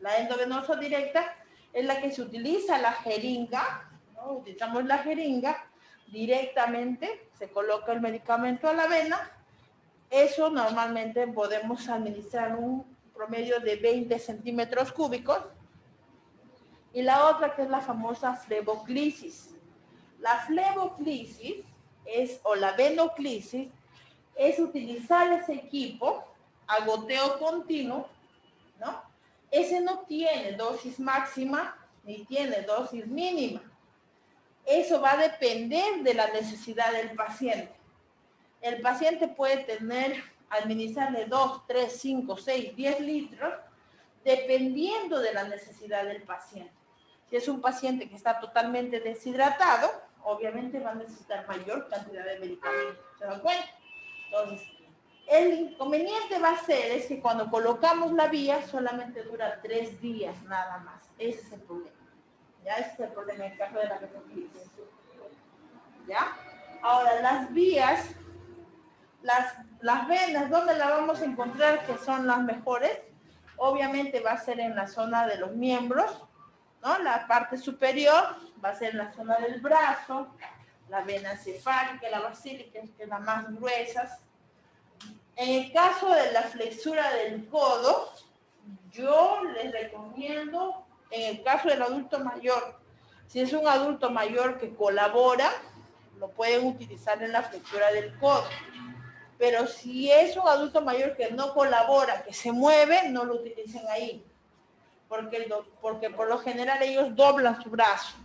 la endovenosa directa, es la que se utiliza la jeringa, ¿no? Utilizamos la jeringa directamente, se coloca el medicamento a la vena. Eso normalmente podemos administrar un promedio de 20 centímetros cúbicos. Y la otra, que es la famosa fleboclisis. La fleboclisis o la venoclisis es utilizar ese equipo a goteo continuo, ¿no? Ese no tiene dosis máxima ni tiene dosis mínima. Eso va a depender de la necesidad del paciente. El paciente puede administrarle 2, 3, 5, 6, 10 litros, dependiendo de la necesidad del paciente. Si es un paciente que está totalmente deshidratado, obviamente va a necesitar mayor cantidad de medicamentos. ¿Se dan cuenta? Entonces, el inconveniente va a ser es que cuando colocamos la vía solamente dura 3 días nada más. Ese es el problema. ¿Ya? Ese es el problema en el caso de la venoclisis. ¿Ya? Ahora, las vías, las venas, ¿dónde las vamos a encontrar que son las mejores? Obviamente va a ser en la zona de los miembros, ¿no? La parte superior va a ser en la zona del brazo, la vena cefálica, la basílica, que es la más gruesas. En el caso de la flexura del codo, yo les recomiendo, en el caso del adulto mayor, si es un adulto mayor que colabora, lo pueden utilizar en la flexura del codo. Pero si es un adulto mayor que no colabora, que se mueve, no lo utilicen ahí. Porque por lo general ellos doblan su brazo.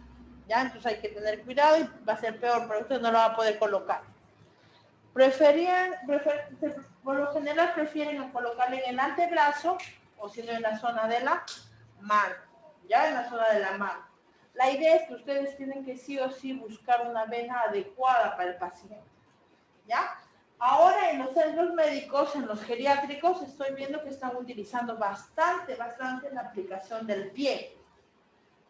¿ya? Entonces hay que tener cuidado y va a ser peor, pero usted no lo va a poder colocar. Por lo general prefieren colocarle en el antebrazo o si no en la zona de la mano, ¿ya? En la zona de la mano. La idea es que ustedes tienen que sí o sí buscar una vena adecuada para el paciente, ¿ya? Ahora en los centros médicos, en los geriátricos, estoy viendo que están utilizando bastante la aplicación del pie,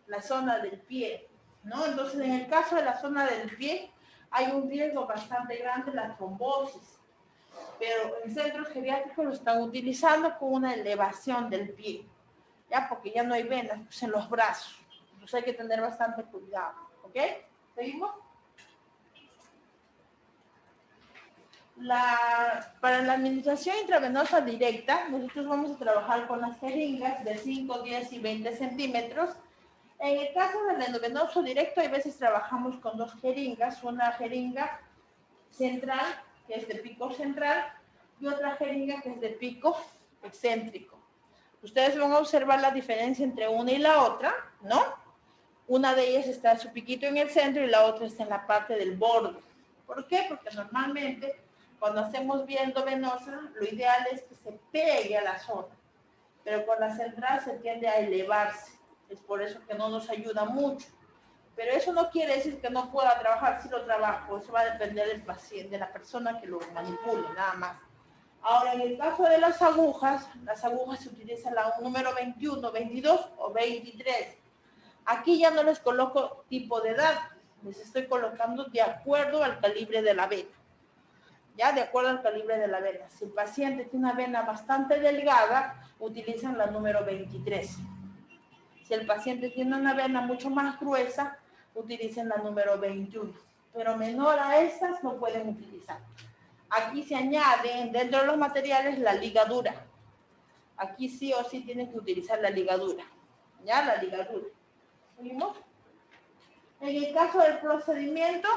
la zona del pie, ¿no? Entonces, en el caso de la zona del pie, hay un riesgo bastante grande de la trombosis, pero en centros geriátricos lo están utilizando con una elevación del pie, ¿ya? Porque ya no hay venas pues, en los brazos. Entonces hay que tener bastante cuidado, ¿ok? ¿Seguimos? Para la administración intravenosa directa, nosotros vamos a trabajar con las jeringas de 5, 10 y 20 centímetros. En el caso del endovenoso directo, hay veces trabajamos con dos jeringas, una jeringa central, que es de pico central, y otra jeringa que es de pico excéntrico. Ustedes van a observar la diferencia entre una y la otra, ¿no? Una de ellas está su piquito en el centro y la otra está en la parte del borde. ¿Por qué? Porque normalmente cuando hacemos vía endovenosa, lo ideal es que se pegue a la zona, pero con la central se tiende a elevarse. Es por eso que no nos ayuda mucho. Pero eso no quiere decir que no pueda trabajar, si lo trabajo, eso va a depender del paciente, de la persona que lo manipule, nada más. Ahora, en el caso de las agujas se utilizan la número 21, 22 o 23. Aquí ya no les coloco tipo de edad, les estoy colocando de acuerdo al calibre de la vena. Ya, de acuerdo al calibre de la vena. Si el paciente tiene una vena bastante delgada, utilizan la número 23. Si el paciente tiene una vena mucho más gruesa, utilicen la número 21. Pero menor a estas no pueden utilizar. Aquí se añade dentro de los materiales la ligadura. Aquí sí o sí tienen que utilizar la ligadura. ¿Ya? La ligadura. ¿Seguimos? En el caso del procedimiento,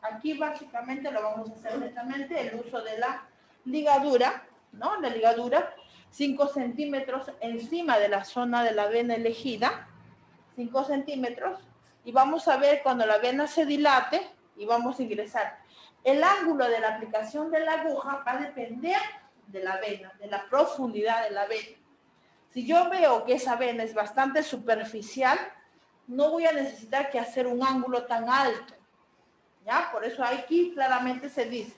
aquí básicamente lo vamos a hacer netamente el uso de la ligadura, ¿no? La ligadura, 5 centímetros encima de la zona de la vena elegida, 5 centímetros, y vamos a ver cuando la vena se dilate y vamos a ingresar. El ángulo de la aplicación de la aguja va a depender de la vena, de la profundidad de la vena. Si yo veo que esa vena es bastante superficial, no voy a necesitar que hacer un ángulo tan alto, ¿ya? Por eso aquí claramente se dice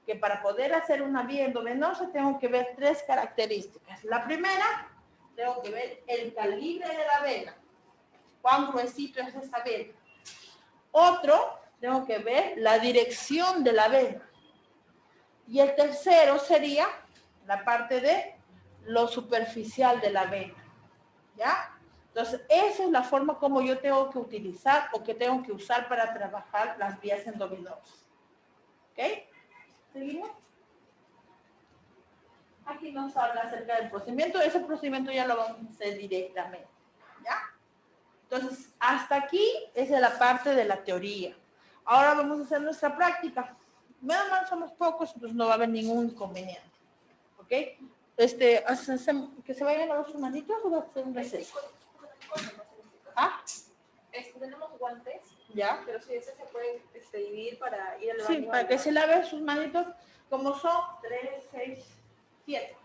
que para poder hacer una vía endovenosa tengo que ver 3 características. La primera, tengo que ver el calibre de la vena, cuán gruesito es esa vena. Otro, tengo que ver la dirección de la vena. Y el tercero sería la parte de lo superficial de la vena, ¿ya? Entonces, esa es la forma como yo tengo que utilizar o que tengo que usar para trabajar las vías endovenosas. ¿Ok? ¿Seguimos? Aquí nos habla acerca del procedimiento. Ese procedimiento ya lo vamos a hacer directamente, ¿ya? Entonces, hasta aquí es la parte de la teoría. Ahora vamos a hacer nuestra práctica. Menos mal somos pocos, entonces no va a haber ningún inconveniente. ¿Ok? Que se vayan a los manitos o va a ser un receso. ¿Ah? Tenemos guantes, ¿Ya? pero si ese se pueden dividir para ir al baño. Sí, para que se lave sus manitos, como son 3, 6, 7.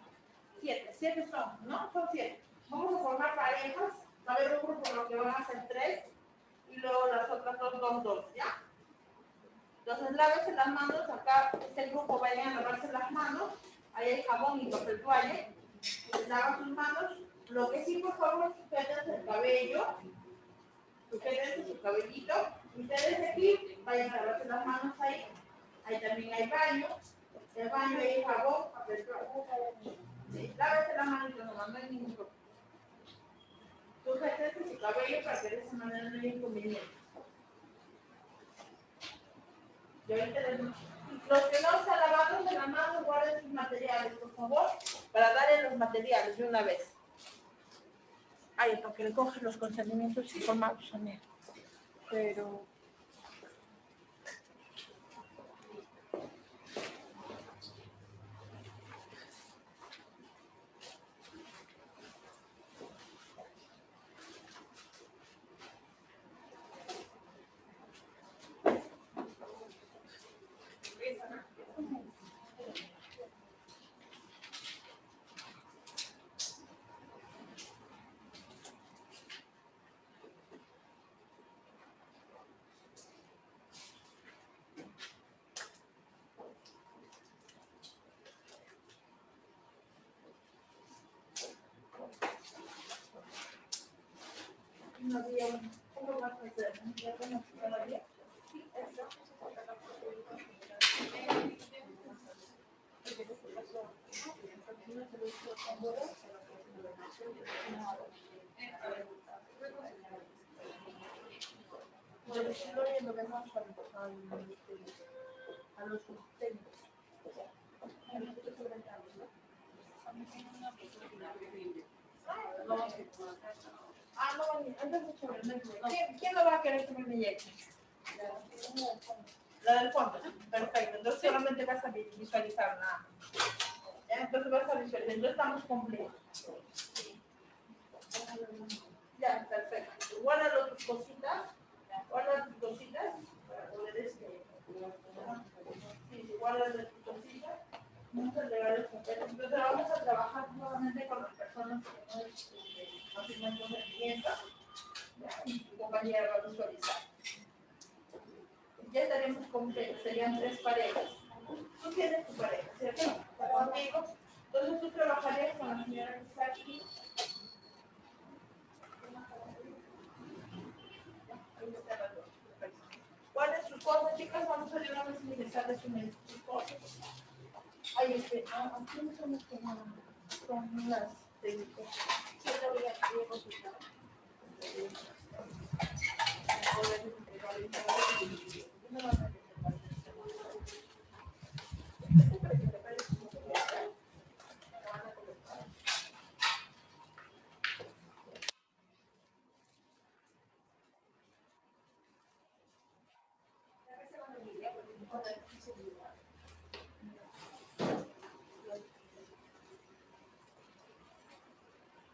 7 son, ¿no? Son 7. Vamos a formar parejas. Va a haber un grupo lo que van a ser 3 y luego las otras 2, ¿ya? Entonces, lávense las manos. Acá, este grupo vayan a lavarse las manos. Ahí hay jabón y papel toalla. Les lavan sus manos. Lo que sí, por favor, sujétense el cabello. Sujétense su cabellito. Ustedes de aquí vayan a lavarse las manos ahí. Ahí también hay baño. El baño hay jabón, papel toalla. Sí, lávense las manitos, no hay ningún problema. Sujétense su cabello para que de esa manera no haya inconveniente. Y ahorita los que no se han lavado de la mano, guarden sus materiales, por favor, para darle los materiales de una vez. Ay, para que le cojan los consentimientos informados a él. Pero... A los técnicos. ¿Quién lo va a querer que me inyecte? La del fondo. Perfecto. Entonces solamente vas a visualizar nada. Entonces vas a visualizar. Entonces estamos completos. Ya, perfecto. Guarda tus cositas. Guarda tus cositas para poder sí, guarda tus cositas. Vamos a entregar el papel. Entonces vamos a trabajar nuevamente con las personas que no firman consentimiento. Y tu compañera va a visualizar. Ya estaremos completos, serían 3 parejas. Tú tienes tu pareja, ¿cierto? Contigo. Entonces tú trabajarías con la señora que está aquí. Guarden sus cosas, chicas. Vamos a de una vez a ingresarles sus cosas. Ahí está. Aquí no son las técnicas. Sí, lo voy a consultar.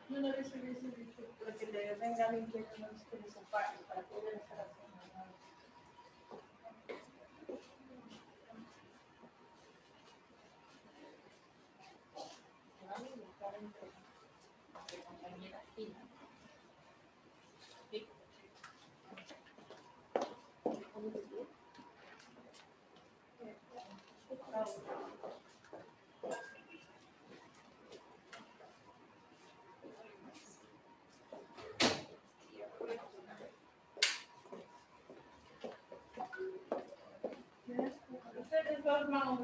No, no les hubiese dicho que le venga alguien que no les separe para poder estar haciendo nada. Ustedes dos manos,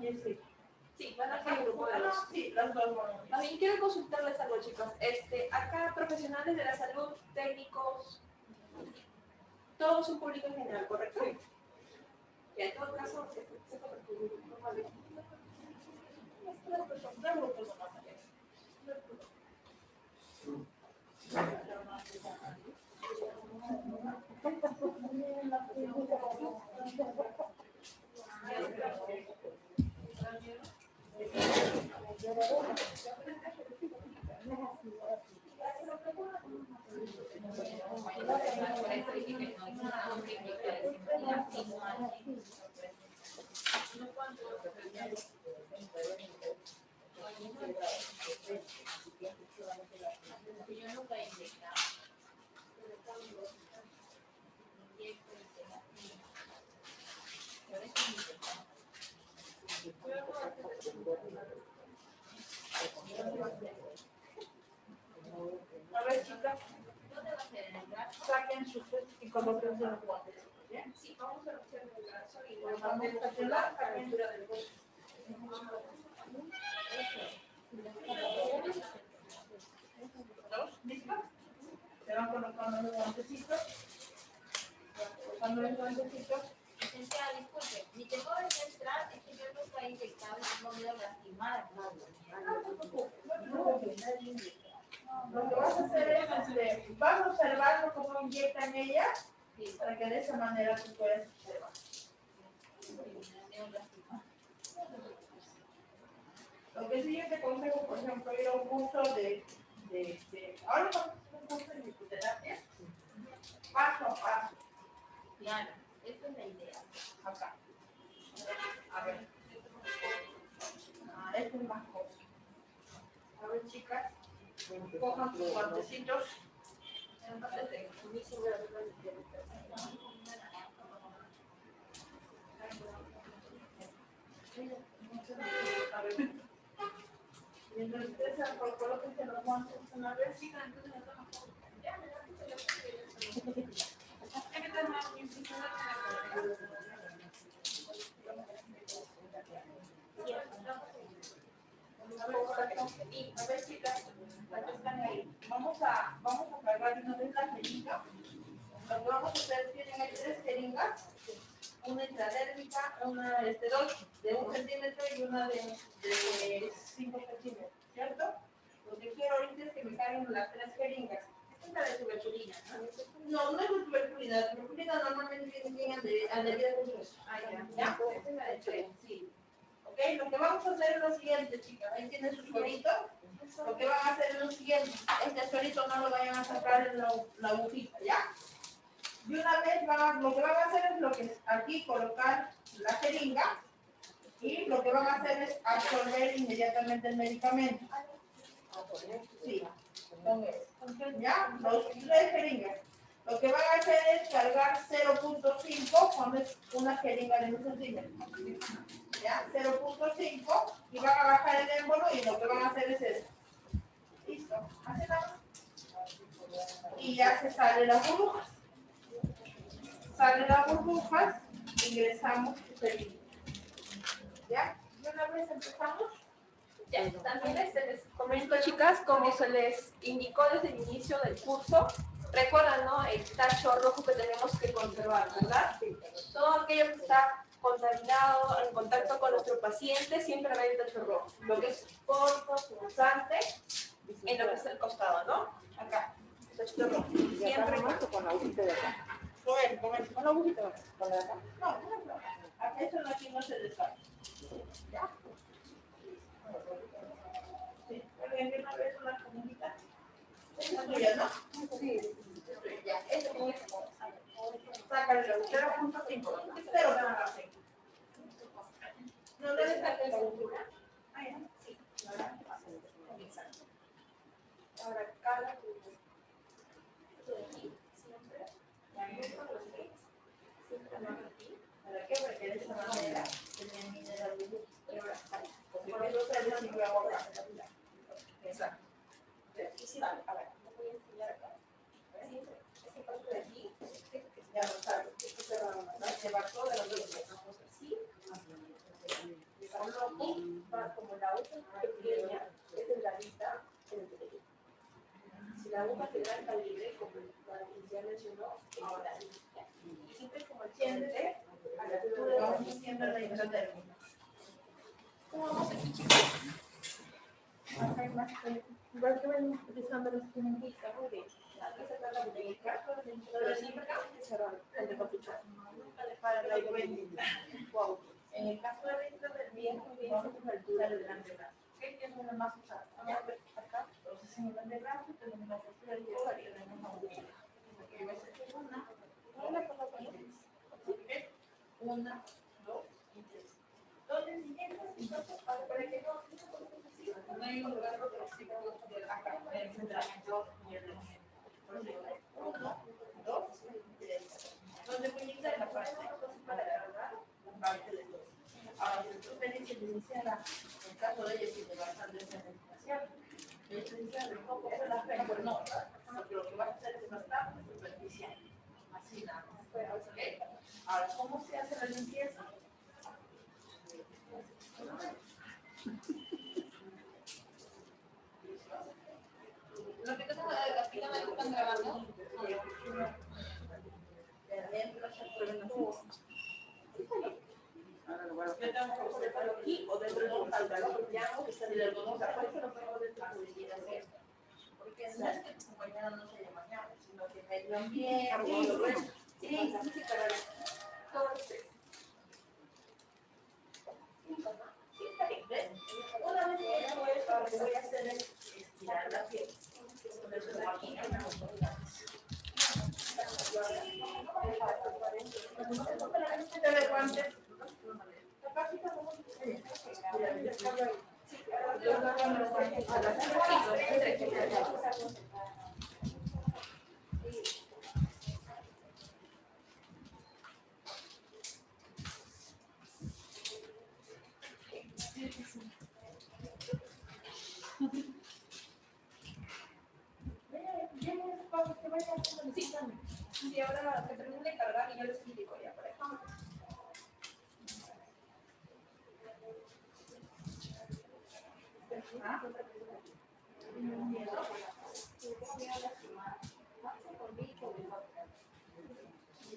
Sí, van a ser un grupo de dos. Sí, las dos manos. También quiero consultarles algo, chicos. Acá profesionales de la salud, técnicos, todos un público en general, ¿correcto? Sí. Y en todo caso, se puede recurrir normalmente. A ver, chicas, saquen sus y coloquen los guantes. ¿Bien? Sí, vamos a hacer el brazo y Vamos a estacionar a la altura del cuerpo. ¿Dos? ¿Listos? Se van colocando los guantecitos. Colocando los guantecitos. Licenciada, disculpe, mi temor de entrar es que yo no estoy inyectado y no me voy a lastimar. Lo que vas a hacer es, vas a observar cómo inyectan ella, para que de esa manera tú puedas observar. Lo que sí yo te aconsejo, por ejemplo, ir a un curso ahora vamos a hacer un curso de fisioterapia, paso a paso. Claro, esa es la idea. Acá. A ver. Esto es más cosa. A ver, chicas, cojan sus guantecitos. A ver. Mientras ustedes se coloquen los guantes una vez. vamos a cargar una vez la jeringa. Lo que vamos a hacer, tienen ahí 3 jeringas, una intradérmica, dos de 1 centímetro y una de 5 centímetros, ¿cierto? Lo que quiero ahorita es que me carguen las 3 jeringas. Esta es la de tuberculina, ¿no? No es de tuberculina. La tuberculina normalmente viene adherida con hueso. ¿Ya? Esta es la de 3, sí. ¿Ok? Lo que vamos a hacer es lo siguiente, chicas. Ahí tienen su suerito. Lo que van a hacer es lo siguiente. Este suerito no lo vayan a sacar en la agujita, ¿ya? Y una vez lo que van a hacer es lo que es aquí colocar la jeringa y lo que van a hacer es absorber inmediatamente el medicamento. Sí, con eso. ¿Ya? Los 3 jeringas. Lo que van a hacer es cargar 0.5 cuando es una jeringa de 1 centímetro. ¿Ya? 0.5 y van a bajar el émbolo y lo que van a hacer es eso. Listo. Hace nada. Y ya se salen las burbujas. Salen las burbujas, ingresamos el. ¿Ya? Y una vez empezamos. Ya, también les comento, chicas, como se les indicó desde el inicio del curso, recuerdan, ¿no? El tacho rojo que tenemos que conservar, ¿verdad? Todo aquello que está contaminado, en contacto con nuestro paciente, siempre va a ir el tacho rojo. Lo que es corto, punzante, en lo que es el costado, ¿no? Acá, el tacho rojo. Siempre con la agujita de acá. Con la agujita de acá. ¿Con la de acá? No. Acá eso aquí no se descarga. ¿Ya? Sí. ¿Alguien una vez una comunidad? ¿Es tuya, no? Sí. Ya, eso con eso. Sácale 0.5. 0.5. ¿No le saques la agujita? Ah, ya. Sí. ahora cada aquí, siempre, siempre más aquí. ¿Para qué? Porque de esa manera tenía mineral y ahora sale. Por eso se le sirve agua. Exacto. Y si vale, a ver, lo voy a enseñar acá. Siempre, esta parte de aquí, Ya lo sabes. Esto se va a llevar toda la vida. vamos así. Y va como la hoja pequeña, es delgadita, si la aguja te da el calibre, como la ya mencionó, ahora y siempre como el puente, a la altura de la Vamos haciendo la hidrotérmica. ¿Cómo vamos aquí, chicos? Acá hay más, igual que ven utilizando los instrumentistas, muy bien. Aquí se trata de ubicar, pero siempre que se va el de capuchón. Para la hidrotérmica. Wow. En el caso de dentro del viejo, bien, es la altura del antebrazo. ¿Qué es lo más usado? Vamos a ver acá, entonces en el antebrazo tenemos la postura del yoga y tenemos una agujita. Porque va a ser una, una, dos y tres. Entonces, entonces, para que no hay un lugar progresivo de acá, en el central, y el uno, dos y tres. Donde utiliza la parte para cargar la parte de dos. Ahora, si tú pedís que iniciara, en caso de ellos, si te vas a hacer descentralización, ellos inician un poco de la fe, pues no, ¿verdad? Porque lo que vas a hacer es bastar superficial. Así nada más. ¿Okay? Ahora, ¿cómo se hace la limpieza? Lo que pasa es que la pila me están grabando. De adentro se pueden aquí o dentro de un pantalón llamo que está en el algodón, por eso lo pongo dentro de la hacer. Porque no es que tu compañero no se llama llamo, sino que medio ambiente. Sí, para entonces. Una vez que hago esto, lo que voy a hacer es estirar la piel. Ponerse aquí en la de guantes. Sí, ahora que termine de cargar y yo les indico ya por ejemplo.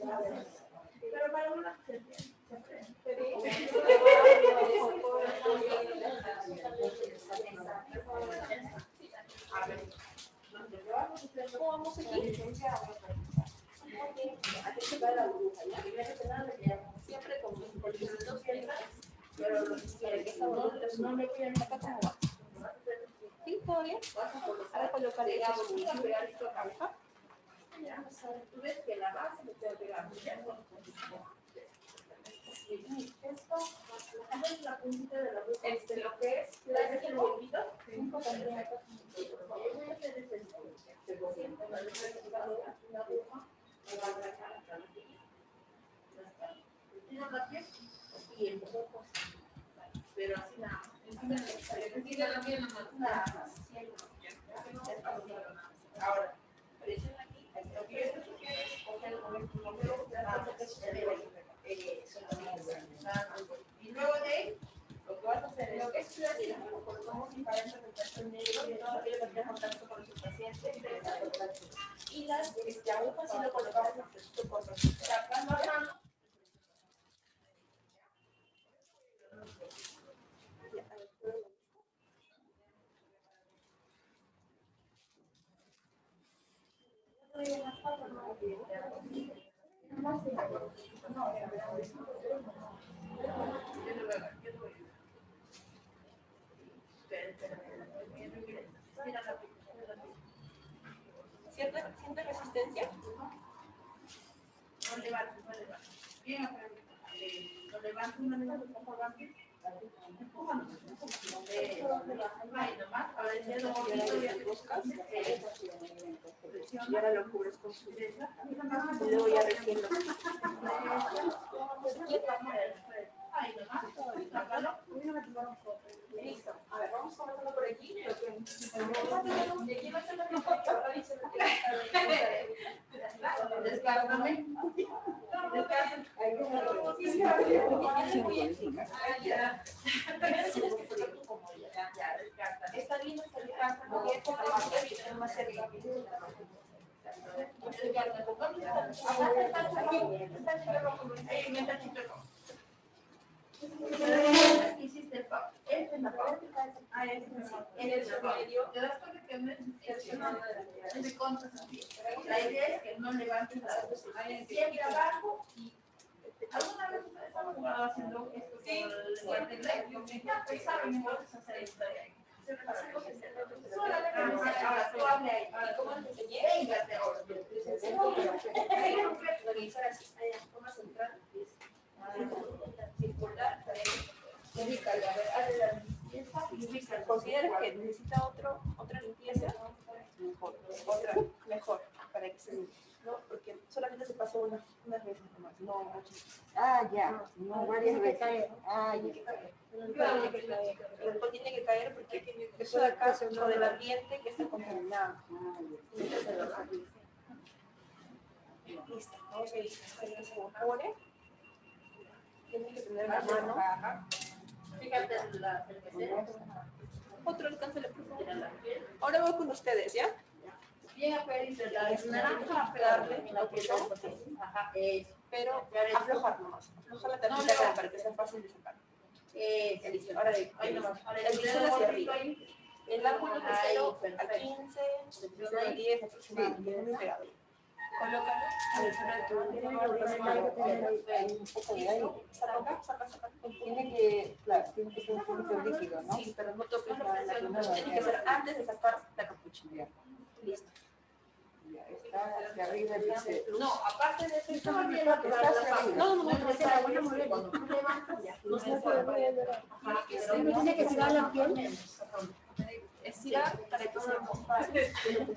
Pero para una se a ver, ¿Cómo vamos aquí? Siempre con mis bolsillitos piedras, pero los que no me voy a acá como va. ¿Sí? ¿Todo bien? Ahora colocaré la acá. Tú ves que la base me queda pegada. Esto, es la puntita de la aguja. Lo que es el huequito. Voy a hacer este siempre la aguja me va a sacar acá. Tira la piel y el poco. Pero así nada. Nada más. Ahora, presiona aquí. Lo que yo quiero es coger el momento y luego de ahí, lo que vas a hacer es lo que es colocamos un paréntesis de negro y todo aquello que tiene contacto con los pacientes y las agujas sí lo colocamos en tu cosa. Sacando la mano. ¿Siente resistencia? No levantes. Bien, lo levanto una vez, por favor, empujando. Ahí nomás, ahora el dedo bonito y el buscas. Y ahora lo cubres con su derecha. Y luego ya recién lo Ahí nomás, sácalo. listo. A ver, vamos comenzando por aquí. Descártame. Está bien, más cerca. Hiciste el pop. Este es la pop. En el medio. Te das cuenta que es de contra. La idea es que no levantes siempre abajo y alguna vez estamos jugando haciendo esto con el guante. Ya pensaron entonces hacer esto de ahí. Ahora tú hable ahí. ¿Cómo te enseñé? Véngate ahora. Realizar así. Forma central. Circular. Ubícale. A ver, hazle la limpieza. Y ubícale. ¿Consideras que necesita otra limpieza? Mejor, para que se limpie. ¿No? Porque solamente se pasó unas veces nomás, no muchas. Ah, ya, no varias veces. Ah, ya. Después tiene que caer porque eso de acá con el ambiente que está contaminado. Listo, vamos a ir a el seguro. Tienes que tener la mano. Fíjate la cervecera. Otro alcance de profundidad. Ahora voy con ustedes, ¿ya? Bien apelito, la Naranja, pegarle lo que no. Ajá, Pero aflojar nomás. Aflojar la tapita para que sea fácil de sacar. Listo. Ahora ahí nomás. el visor hacia arriba. El ángulo de 0 a 15, de 0 a 10 aproximadamente. Muy pegado. Colócalo a la altura de tu Un poco de aire. Saca. Tiene que, claro, tiene que ser un poquito líquido, ¿no? Sí, pero no toques la Tiene que ser antes de sacar la capucha. Ya, Listo. ya está hacia arriba, dice. No, aparte de eso, Está hacia arriba. No. cuando tú levantas ya. No se puede. Tiene que ser la piel. Estirar para que sea más fácil.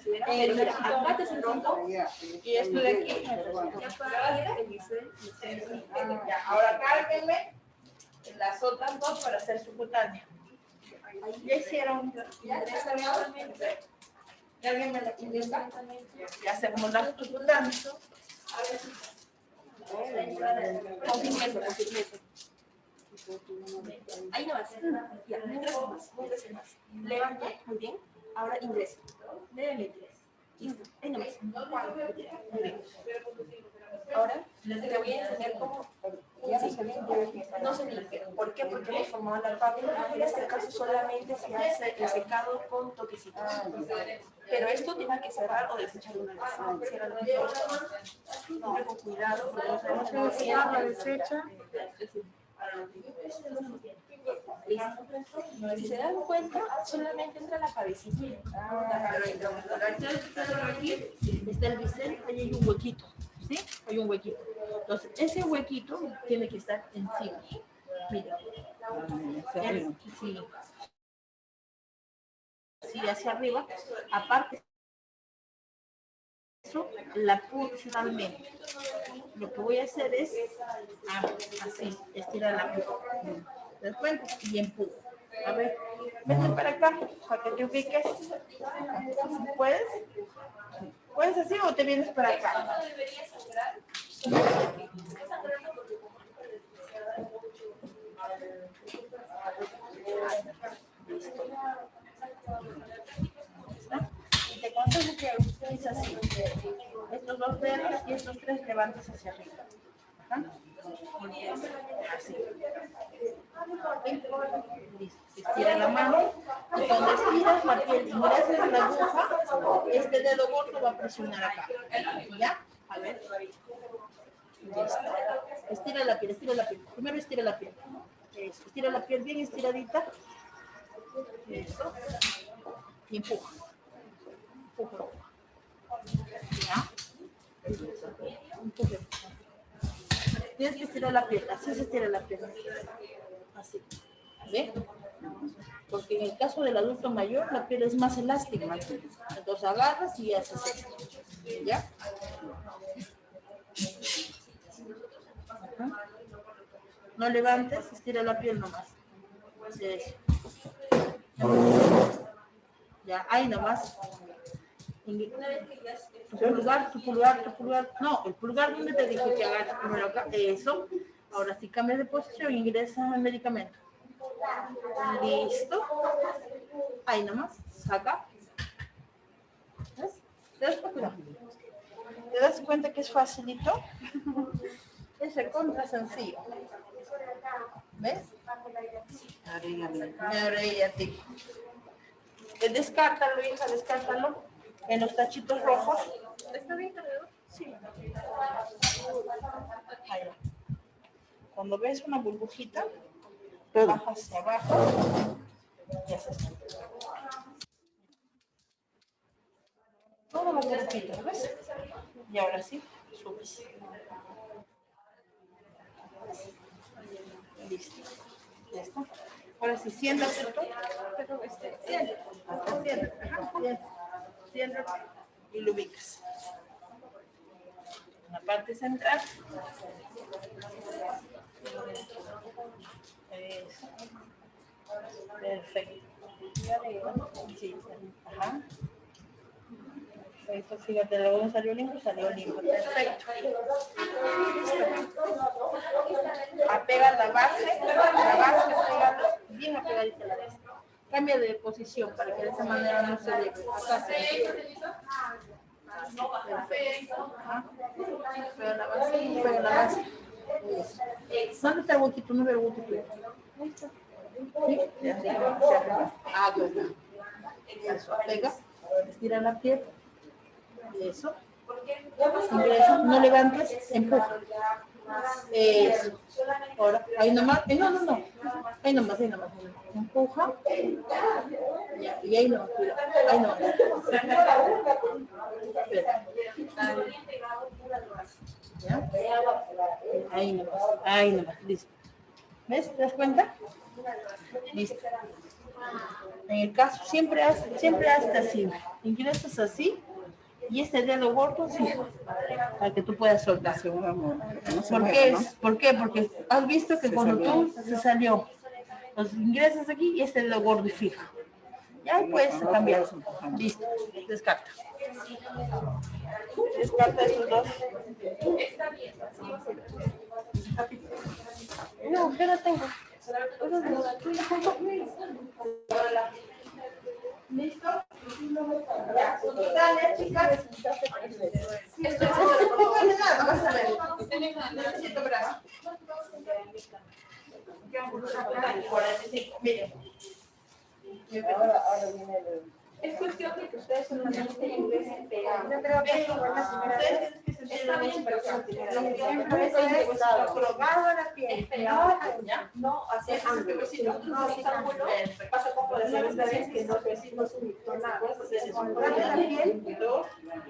Mira, acá te el tronco Ya, y esto de aquí. Ya, ahora cárguenme las otras dos para hacer su cutánea. Ya hicieron. Ya alguien me la ingresa. Ya hacemos la cutánea. Con firmeza. Ahí no vas. Ya, no ingresa más. Levante, muy bien. Ahora ingresa. Levemente. Listo. Ahí no más. Muy bien. Ahora te voy a enseñar cómo no se limpia. ¿Por qué? Porque hemos formado la fábrica. En este caso solamente se hace el secado con toquecitos. Pero esto tienes que cerrar o desechar una vez. Ciérralo, por favor. Siempre con cuidado. Porque no sabemos cómo Cierra, desecha. Listo. Si se dan cuenta, solamente entra la cabecita. Está el bisel, ahí hay un huequito, ¿sí? Hay un huequito. Entonces, ese huequito tiene que estar encima. Mira. Sí. Sí, hacia arriba. Aparte, eso, la puntualmente. Lo que voy a hacer es, así, estirar la punta. ¿Te das cuenta? Y empujo. A ver, vete para acá, para que te ubiques. ¿Puedes? ¿Puedes así o te vienes para acá? Y te contesto que es así. Estos dos dedos y estos tres levantas hacia arriba. Ajá. Así. Listo. Estira la mano. Y cuando estiras la piel, ingresas la aguja, este dedo gordo va a presionar acá. ¿Ya? A ver. Listo. Estira la piel, estira la piel. Primero estira la piel. Eso. Estira la piel bien estiradita. Eso. Y empuja. Empuja. ¿Ya? Empuja. Tienes que estirar la piel, así se estira la piel. Así. ¿Ve? Porque en el caso del adulto mayor, la piel es más elástica. Entonces agarras y haces esto. ¿Ya? Ajá. No levantes, estira la piel nomás. Eso. Ya, ahí nomás. Tu pulgar. No, el pulgar, ¿dónde te dije que agarres primero acá? Eso. Ahora sí, cambia de posición, ingresa al medicamento. Listo. Ahí nomás, saca. ¿Ves? ¿Te das cuenta que es facilito? Es recontra sencillo. ¿Ves? Ahora a ti. Descártalo, hija, descártalo. En los tachitos rojos. ¿Está bien, cargador? Sí. Ahí va. Cuando ves una burbujita, bajas hacia abajo y haces esto. Todas las burbujitas, ¿ves? Y ahora sí, subes. Listo. Ya está. Ahora sí, siéntate tú. Siéntate. Y lo ubicas. En la parte central. Eso. Perfecto. Sí. Ajá. Perfecto. Fíjate, luego salió limpio. Perfecto. Apega la base, pégalo, bien apegadita a la base. Cambia de posición para que de esa manera no se lleve. Acá se perfecto. Pega la base, ¿Dónde está el huequito? No veo el huequito. ¿Sí? De arriba, hacia arriba. Bueno. Eso, apega, estira la piel. Eso. Ingresa, no levantes, empuja. Eso. Ahora, ahí nomás, no. Ahí nomás. Empuja. Ya, y ahí nomás, cuidado. Ahí nomás. ¿Ya? Ahí nomás, listo. ¿Ves? ¿Te das cuenta? Listo. En el caso, siempre hazte así. Ingresas así. Y este dedo gordo, sí, para que tú puedas soltar. ¿Por qué? Porque has visto que cuando tú se salió, los ingresas aquí y este dedo gordo y fija. Ya puedes cambiar. Listo, descarta. Descarta esos dos. No, yo no tengo. ¿Listo? Ya, dale, chicas. No pasa nada, vas a ver. 45, miren. Ahora viene el... Es cuestión de que ustedes solamente ingresen pegando. Yo creo que Pero es la primera vez. ustedes que se Está bien, pero siempre Siempre es pegado a la piel. No hacia ángulo. Si nosotros hacemos ángulo, pasa como la segunda vez que no decimos un nada. Entonces, Pegado a la piel.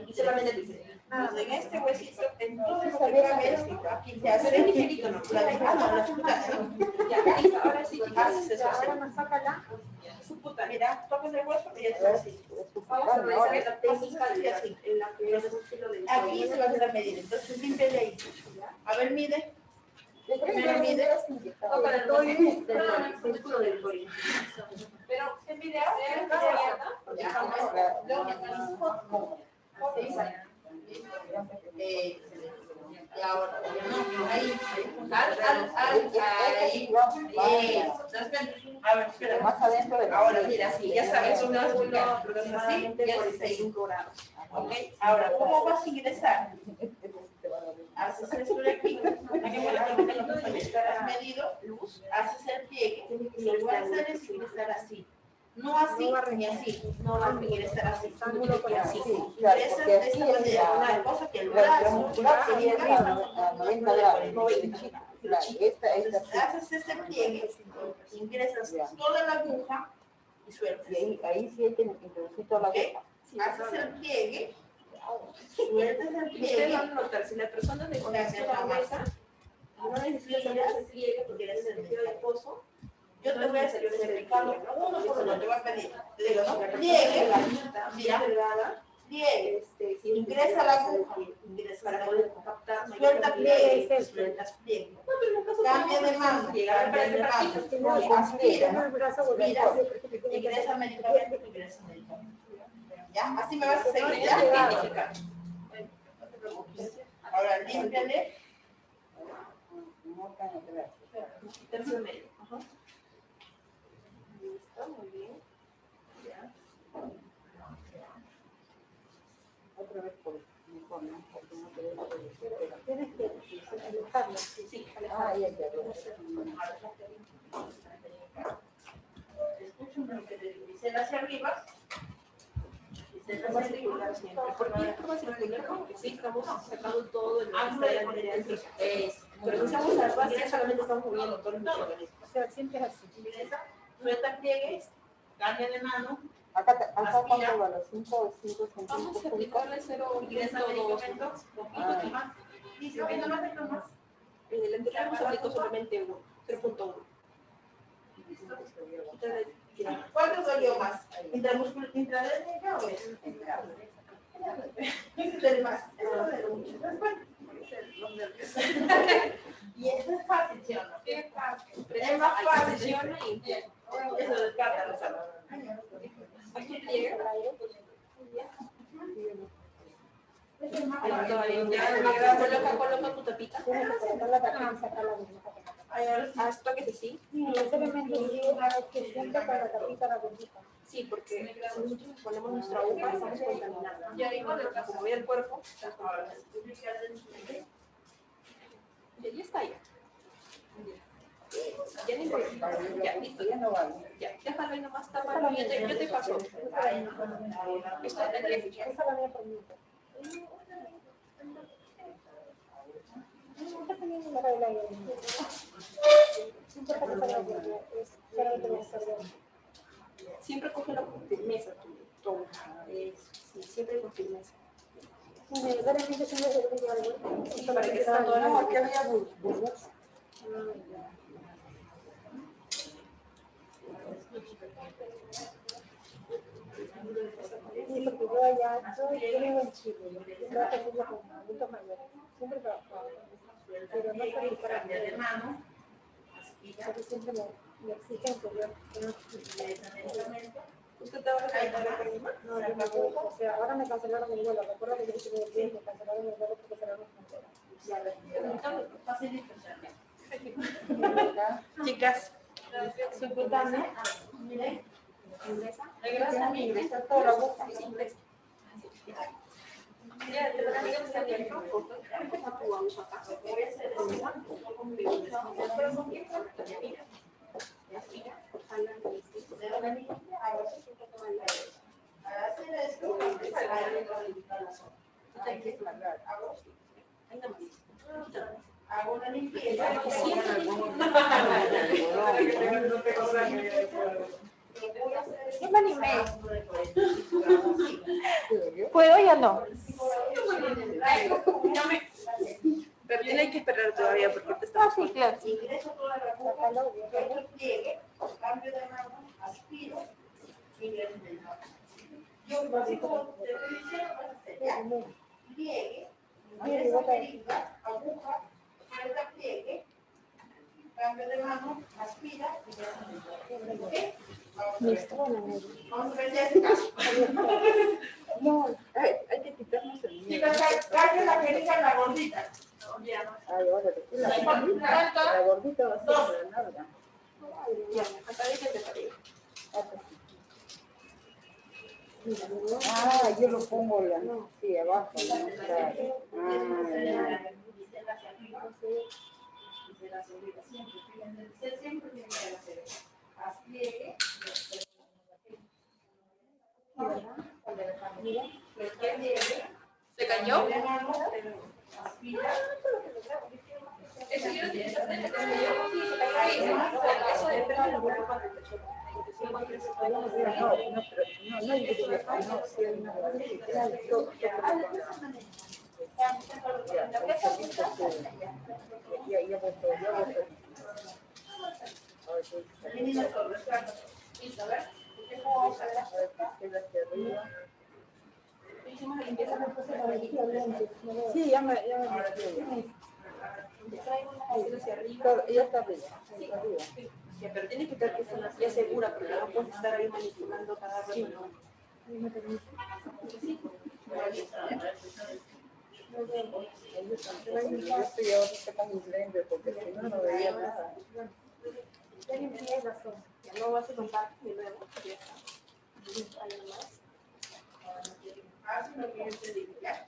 y solamente dice, Entonces, en este huesito, en todo lo que cabe, aquí se hace el ligerito, ¿no? La ventana, la puta, ¿no? ya, listo, ahora sí, haces eso así. Ahora nos saca la... Su puta, Mira, tocas el hueso y ya está así. vamos a revisar la técnica en la que es un estilo de Aquí se va a hacer la medida, entonces límpiale ahí. A ver, mide. Primero mide. Toca el círculo del corín. Pero en video, Y ahora, ahí. A ver, espera. Más adentro de la Ahora, piel. mira, sí, ya sabes, son las ángulo así, aproximadamente ya 45 grados. ¿ok? Ahora, ¿cómo vas a ingresar? Haces esto de aquí, has medido, haces el pliegue, lo que vas a hacer es ingresar así. No así ni así, no vas a ingresar así, y así. Ingresas de esta manera, una cosa que el La brazo muscular sería a 90 grados. Claro, esta haces este pliegue, ingresas toda la aguja y sueltas. y ahí sí hay que introducir toda la ¿Ok? aguja. Haces el pliegue, sueltas el Ustedes pliegue, van a notar, si la persona de conexión gruesa, no necesita hacer mucho pliegue porque es el tejido adiposo. yo te voy a hacer explicarlo uno por uno, te voy a pedir. Te digo, ¿no? La Pliegue, larguita, bien delgada, pliegue, si ingresa la aguja, ingresa para la poder aguja, captar suelta pliegue, sueltas pliegue. Cambia de mano, cambia de mano, aspira, mira, ingresa medicamento, ingresa medicamento. ¿Ya? Así me vas a seguir, ¿ya? No te preocupes. Ahora, límpiale. tercio medio. Listo, muy bien. Ya. Otra vez por mejor, ¿no? Porque no te dejo de decir, pero tienes que alejarlo. Sí, Ah, ya. Escuchen lo que te digo. Dicen hacia arriba. Dicen ¿Cómo hacia arriba. circular siempre? ¿Por qué? ¿Cómo circular? Porque sí, estamos sacando todo el Ángulo de conexión. pero no usamos las bases, solamente estamos moviendo todo el microorganismo. O sea, siempre es así. Ingresa, suelta pliegue, cambia de mano, Acá cuánto va los 5 Vamos a centímetros. aplicarle 0.2. ingresa medicamento, poquito más. Dice, oye, no más de más. En el anterior hemos aplicado solamente 0.1. ¿Cuánto dolió más? ¿Intradermal o es? Ese es el más. Eso lo de mucho. Los nervios. Y eso es fácil, ¿sí o no? Es más fácil. Eso descarta los salud. Aquí pliegue. Coloca tu tapita. Tienes que colocar la tapita y sacar la aguja. Haz toques así. Sí, necesariamente sí, que siempre con la tapita la aguja. Sí, porque si nosotros ponemos nuestra aguja, estamos contaminando. Ya digo, como ve el cuerpo, ya está ya. Ya no importa. Ya, listo. Ya no va. Ya, déjalo ahí nomás, tápalo, yo te paso. Esto Esa la mía por mí. Está teniendo una regla ahí. Siempre está tocando la porque es solamente necesario. Siempre cógelo con firmeza, tu sí, siempre con firmeza. Necesariamente siempre se debe llevar algo. Sí, para que salga toda la No, aquí había burbujas. Sí, porque yo allá, yo vivo en Chile, yo trabajo siempre con adultos mayores, siempre trabajo, pero no soy para Cambia de mano, aspira, porque siempre me exigen que yo ingresa medicamento. ¿Usted te va a calentar la prima? no, yo no puedo, o sea, ahora me cancelaron el vuelo, recuerda que yo estuve el tiempo, me cancelaron el vuelo porque cerraron las fronteras. Facilito. Chicas, Subcutáneo, miren, ingresa, Ingresa toda la boca. Hago una limpieza. No me animé. ¿Puedo ya no? Pero tiene que esperar todavía porque te está Sí, claro. Ingreso toda la boca, el pliegue, cambio de mano, aspiro, ingreso de mano. Yo así como te estoy diciendo, vas a hacer ya. Pliegue, ingreso jeringa, aguja, suelta pliegue, cambio de mano, aspira, ingreso de mano. ¿Ok? Vamos a ver si hace caso. No, hay que quitarnos el miedo. Chicos, cambio la jeringa en la gordita. Ay, órale, la gordita va a ser la larga. Ah, yo lo pongo sí, abajo. ¿No? Claro. Ah, ¿Se cayó? Eso depende de la boca. sí, ya me ya está arriba. Pero tienes que estar que estar ya segura porque no puedes estar ahí manipulando cada rato. Yo estoy ahorita con mis lentes porque si no, no veía nada. Ya no vas a contar de nuevo. Haz lo que yo te digo, ¿ya?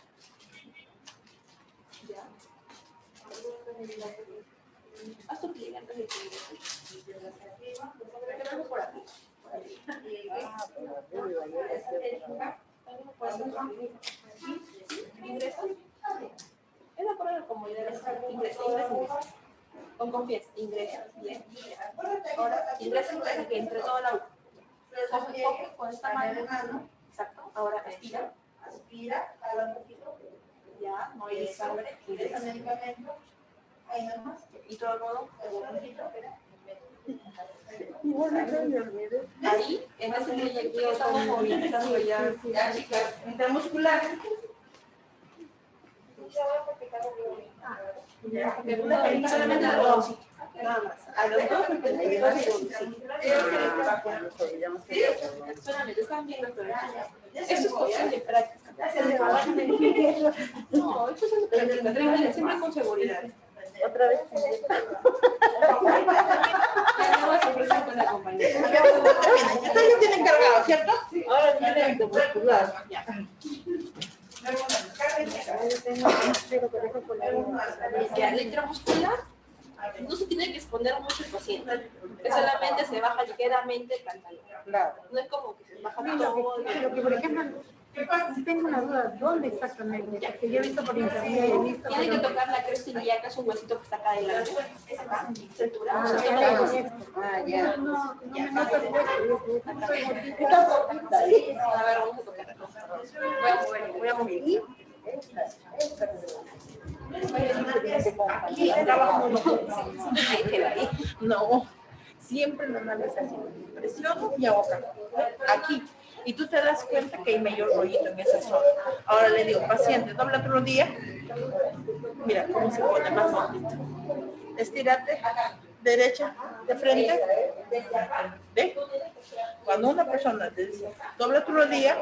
Ya. Haz tu pliegue antes de que por aquí. Ah, por arriba, yo decía por abajo. Ingresas. Es la prueba de comodidad. Ingresa. Con confianza. Ingresa. Bien. Ahora, ingresa para que entre todo el agua. Coge con esta mano. Exacto. Ahora aspira. Aspira, jala un poquito. Ya, no hay sangre. Ingresa medicamento. Ahí nomás. Y todo el modo. Un poquito, espera. Igual me olvidé. Ahí, en ese proyecto estamos movilizando ya. Ya, chicas, intramuscular. Solamente a los dos. Nada más. A los dos, solamente están bien los programas. Eso es cuestión de práctica. No, eso es de práctica. Siempre con seguridad. Otra vez. Ya no vas a ofrecer con la compañera. Ustedes ya tienen cargado, ¿cierto? Ahora viene el muscular. Ya. Ya, la intramuscular no se tiene que exponer mucho el paciente. Solamente se baja ligeramente el pantalón. Claro. No es como que se baja todo. Lo que, por ejemplo, tengo una duda, ¿dónde exactamente? Porque yo he visto por internet, he visto... Tiene que tocar la cresta ilíaca, es un huesito que está acá adelante. Cintura. Ah, Se toca la base. Ya. no me noto el hueso. A ver, vamos a tocar. Voy a mover. Aquí trabajamos. Ahí queda ahí. No, siempre normales así. Presiono y hago acá. Aquí. Y tú te das cuenta que hay mayor rollito en esa zona. Ahora le digo, paciente, dobla tu rodilla. Mira cómo se pone más bonito. Estírate. Derecha, de frente. ¿Ve? Cuando una persona te dice, dobla tu rodilla,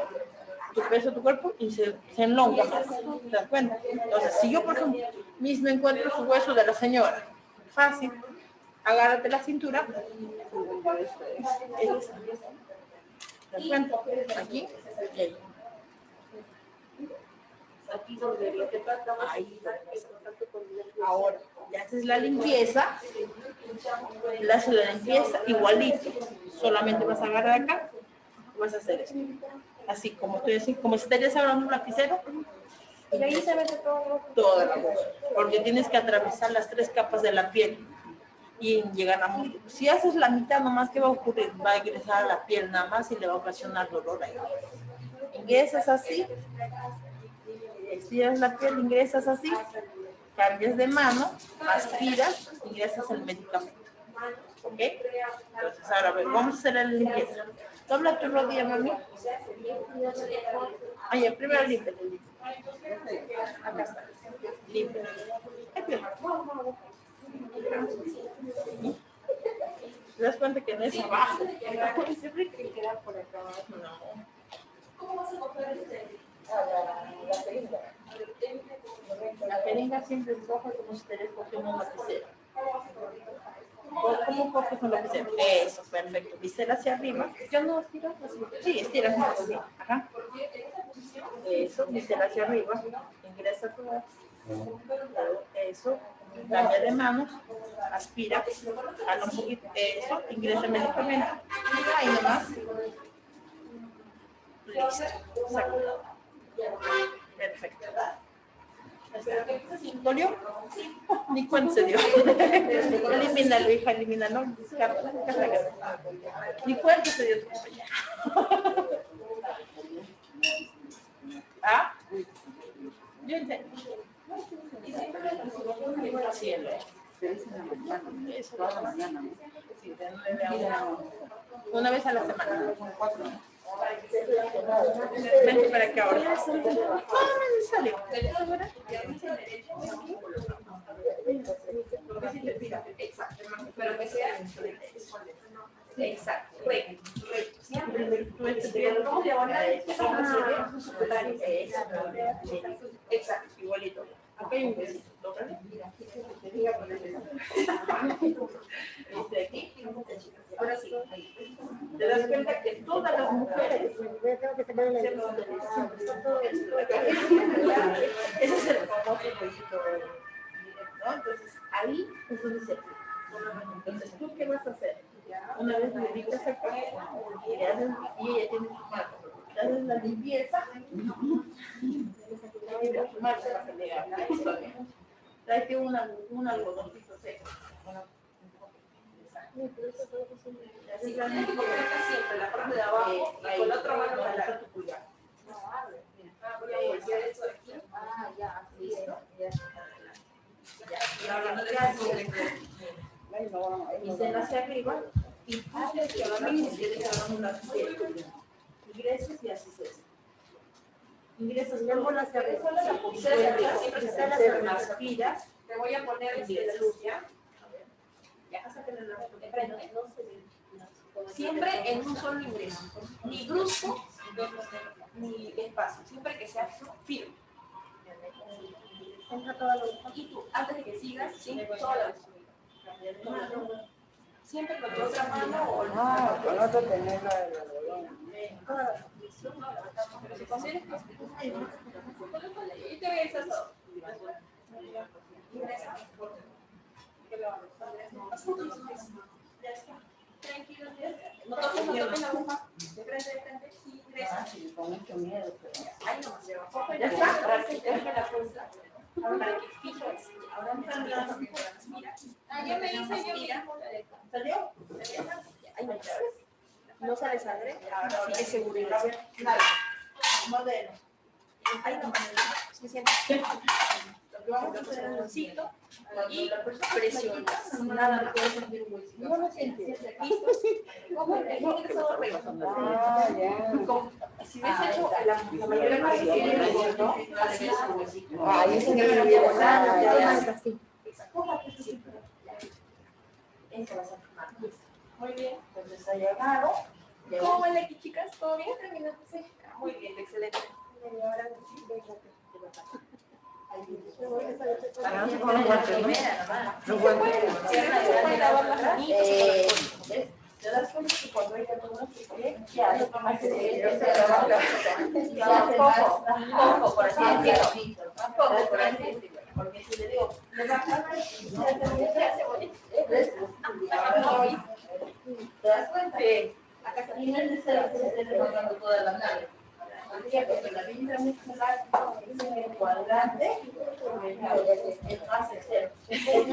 tu peso, tu cuerpo, y se enlonga más. ¿Te das cuenta? Entonces, si yo, por ejemplo, mismo encuentro su hueso de la señora, fácil, agárrate la cintura. ¿Te das cuenta? Aquí y ahí. aquí donde lo que tratamos, ahí. Ahora, ya haces la limpieza, le haces la limpieza igualito, solamente vas a agarrar acá, vas a hacer esto, así como estoy así, como si estarías agarrando un lapicero, Y ahí se mete todo. toda la boca, porque tienes que atravesar las 3 capas de la piel y llegar a músculo. Si haces la mitad, nomás, ¿qué va a ocurrir? Va a ingresar a la piel nada más y le va a ocasionar dolor ahí. Ingresas así, estiras la piel, ingresas así, cambias de mano, aspiras, ingresas el medicamento. ¿Ok? Entonces, ahora a ver, vamos a hacer la limpieza. Dobla tu rodilla, mami. Oye, primero limpia. Acá está. Limpia. ¿Te das cuenta que no es abajo? Siempre que queda por acá abajo. No. La jeringa siempre es coge como si te cogiendo una lapicera. ¿Cómo coges un lapicero? Eso, perfecto. Bisel hacia arriba. Yo no estiro así. Sí, estiras más así. Ajá. Eso, bisel hacia arriba. Ingresa todo. Eso. Cambia de manos. Aspira. Jala un poquito. Eso. Ingresa el medicamento. Ahí nomás. Listo. Saca. Perfecto. ¿Dolió? Ni cuenta se dio. Elimínalo, hija, elimínalo. Ni cuenta se dio. ¿Ah? Yo entiendo. Sí, eso toda la mañana. Sí, de 9 a 1. Una vez a la semana. Vente para acá ahora. No es necesario. Pero que sea. Exacto. ¿Cómo diagonal? Exacto, igualito. Acá hay un besito. Aquí. Ahora sí. Te das cuenta que todas las mujeres. Ese es el famoso rollito, ¿no? Entonces, ahí es donde se aplica. Entonces, ¿tú qué vas a hacer? Una vez le ubicas acá y ella tiene su mano. Le haces la limpieza. Tráete un algodoncito seco. Así la limpieza siempre, la parte de abajo, y con la otra mano para tu pulgar. Y ahora y se hacia arriba y haces que ahora una ingresas y haces eso. Ingresas luego las cabezas, aspiras. Te voy a poner la luz, ¿ya? Siempre en un solo ingreso. Ni brusco, ni despacio. Siempre que sea firme. Y tú, antes de que sigas, sí, toda siempre con tu otra mano o con otro tener la de la bolona. pero si consideres que y te regresas todo. Ingresa. Ya está. Tranquilo, no toques la aguja. De frente, sí, ingresa. Con mucho miedo. Ahí nomás se va. Ya está. Para que te deje la fuerza. Para que fijes. Ahora mira. Ya me hice yo. ¿Salió? Ahí me llaves. No sale sangre. Ahora sí que seguridad. Nada. Modelo. Ahí nomás. Suficiente. Lo que vamos a hacer es un bolsito y presionas. Nada más. No lo sientes. ¿Cómo? El ingreso arriba. Ah, ya. Si ves hecho la mayoría de las presiones, ¿no? Así es un bolsito. Ahí es que se viene nada. Así. Eso va a ser más. Muy bien. Entonces ha llegado. ¿Cómo van aquí, chicas? ¿Todo bien? Sí. Muy bien, excelente. ¿Te das cuenta que cuando ella no se cree, Ya, poco, por así decirlo. Poco, por así decirlo. Porque si le digo, le va a ¿te das cuenta? Y no es necesario que se esté remontando todas las naves. ¿Por qué? Porque la pinta muscular es el cuadrante, el base cero. Es el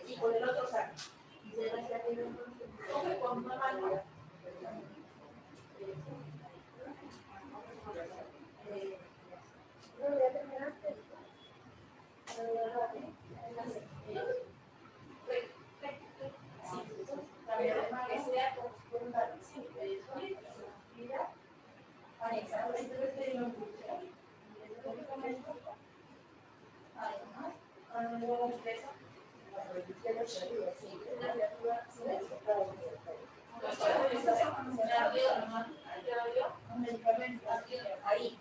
y con el otro saco. Con una mano. Ahí.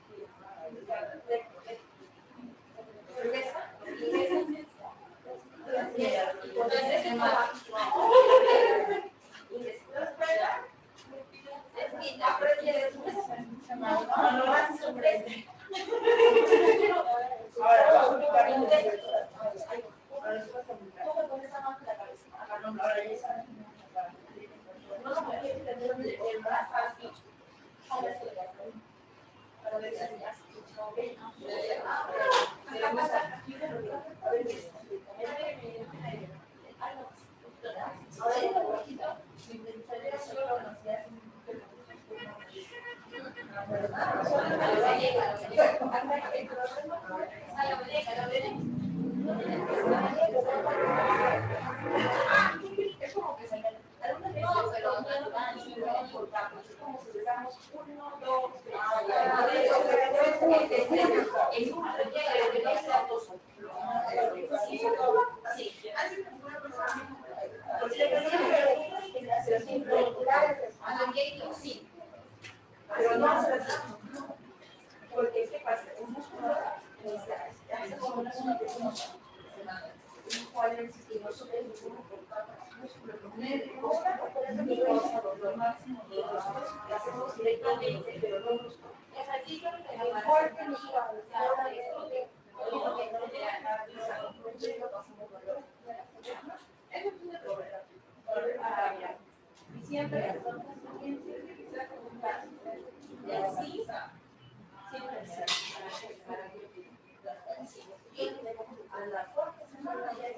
Porque ¿qué pasa? Un músculo hace como una zona que somos cuáles y nosotros decimos por cada músculo médico y lo máximo de los que hacemos directamente, pero no nos es aquí que el cuerpo nos va a esto de lo que no te haga eso es una problema. Y siempre y así a la cuarta semana ya es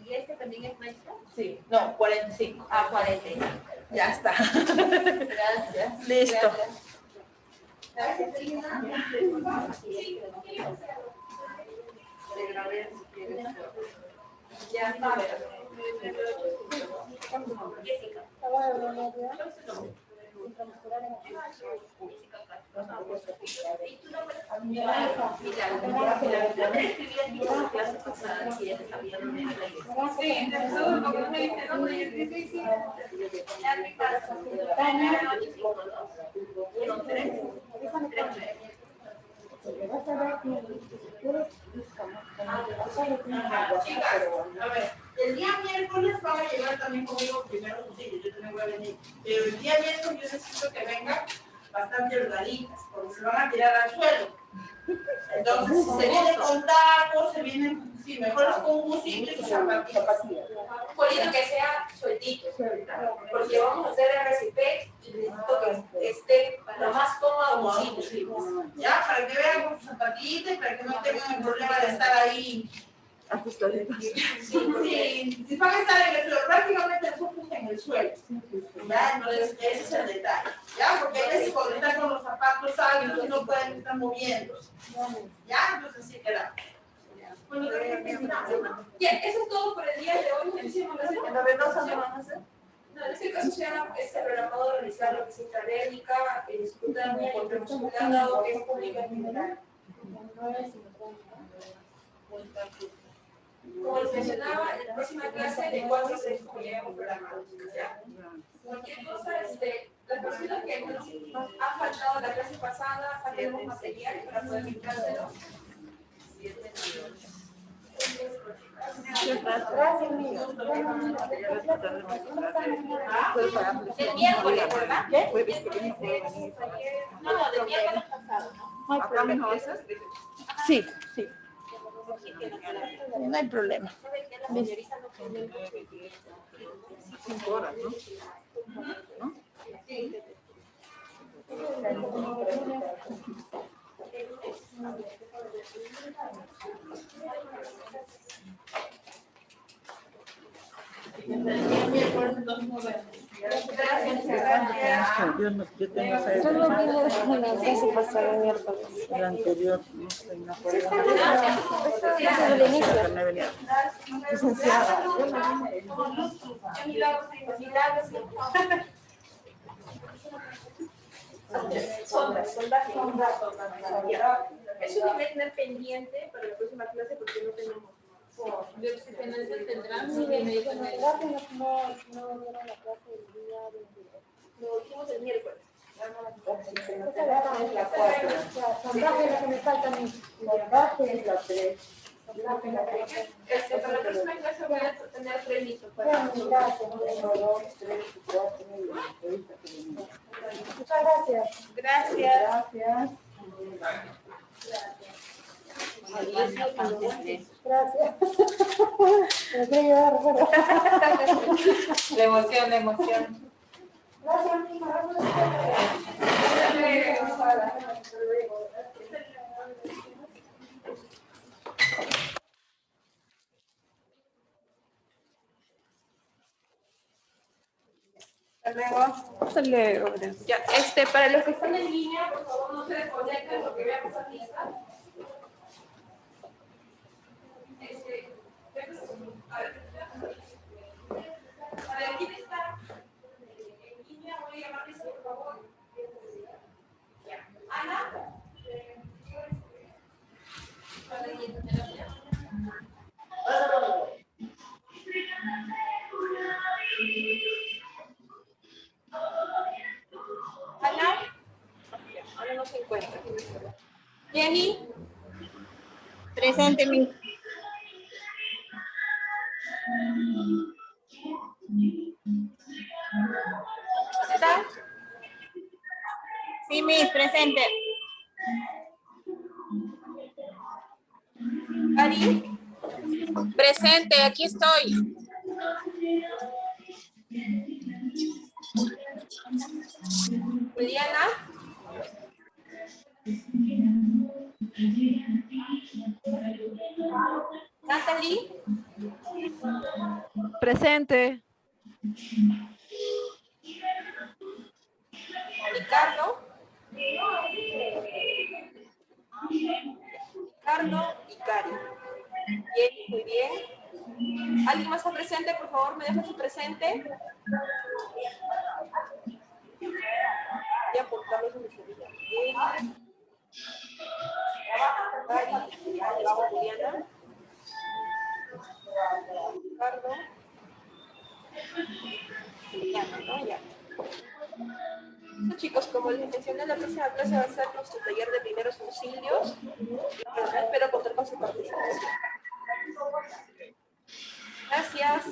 ¿Y este también es maestra? Sí, no, 45. Ah, 45. Ya está. Gracias. Listo. Ya está. Jessica. ¿Y tu nombre? Mira, yo te escribí aquí en la clase pasada y ya te sabía dónde era la iglesia. Sí, de todo lo que me dice, ¿no? Y es difícil. Ya mi caso. 1-3-3-9. Chicas, a ver, el día miércoles van a llegar también conmigo primero auxilio, yo también voy a venir. Pero el día miércoles yo necesito que vengan bastante ordenaditas, porque se van a tirar al suelo. Entonces, si se viene con tacos, se vienen, sí, mejor es con un busito y zapatillas. Un bolito que sea sueltito, porque vamos a hacer RCP y necesito que esté lo más cómodo posible. Ya, para que vean con sus zapatillas, para que no tengan el problema de estar ahí. Sí, si van a estar en el suelo, prácticamente nosotros en el suelo. Ya, entonces ese es el detalle. Ya, porque a veces cuando están con los zapatos altos no pueden estar moviéndose. Ya, entonces sí queda. Bueno, ya, eso es todo por el día de hoy. Muchísimas gracias. ¿En novedosa qué van a hacer? No, en este caso se ha programado realizar lo que es intradélica, escrutinio, porque nos han dado que es pública en general. Como les mencionaba, en la próxima clase de 4 a 6 como ya hemos programado. ¿Ya? Cualquier cosa, las personas que nos han faltado la clase pasada, ya tenemos material para poder dictárselo. El miércoles, ¿verdad? ¿Qué? No, del miércoles pasado. Sí, sí. No hay problema. ¿Sabe que la señorita no tiene mucho? 5 horas, ¿no? Sí. Yo tengo esa Yo no vine la clase pasada miércoles. el anterior, no sé, no acuerdo. Clase del inicio. Que me venía. Licenciada. Eso debe tener pendiente para la próxima clase porque no tenemos. Yo sé que no se tendrán, Sí, sí, me dijo no dieron la clase el día de... Lo dijimos el miércoles. Esa es la 4. Sondaje es la que me falta a mí. Sondaje es la 3. Para la próxima clase voy a tener 3 listos. Bueno, gracias. 1, 2, 3, 4, muchas gracias. Gracias. Gracias. Gracias. Me quiero llevar, bueno. La emoción, la emoción. Gracias, mija. Hasta luego. Ya, para los que están en línea, por favor, no se desconecten porque veamos esa lista. A ver, ¿quién está en línea? Voy a llamarles, por favor. Ya. Ana. no se encuentra. Jenny. Presente, Miss. ¿Está? Sí, Miss, presente. Ari. Presente, aquí estoy. Juliana. Natalie. Presente. Ricardo. Ricardo y Cari. Bien, muy bien. ¿Alguien más está presente? Por favor, me deja su presente. Voy a apuntarlo en mi celular. Bien. Cari, ya está Juliana. Ricardo. Juliana, ¿no? Ya. Bueno, chicos, como les mencioné, la próxima clase va a ser nuestro taller de primeros auxilios. Espero contar con su participación. Gracias.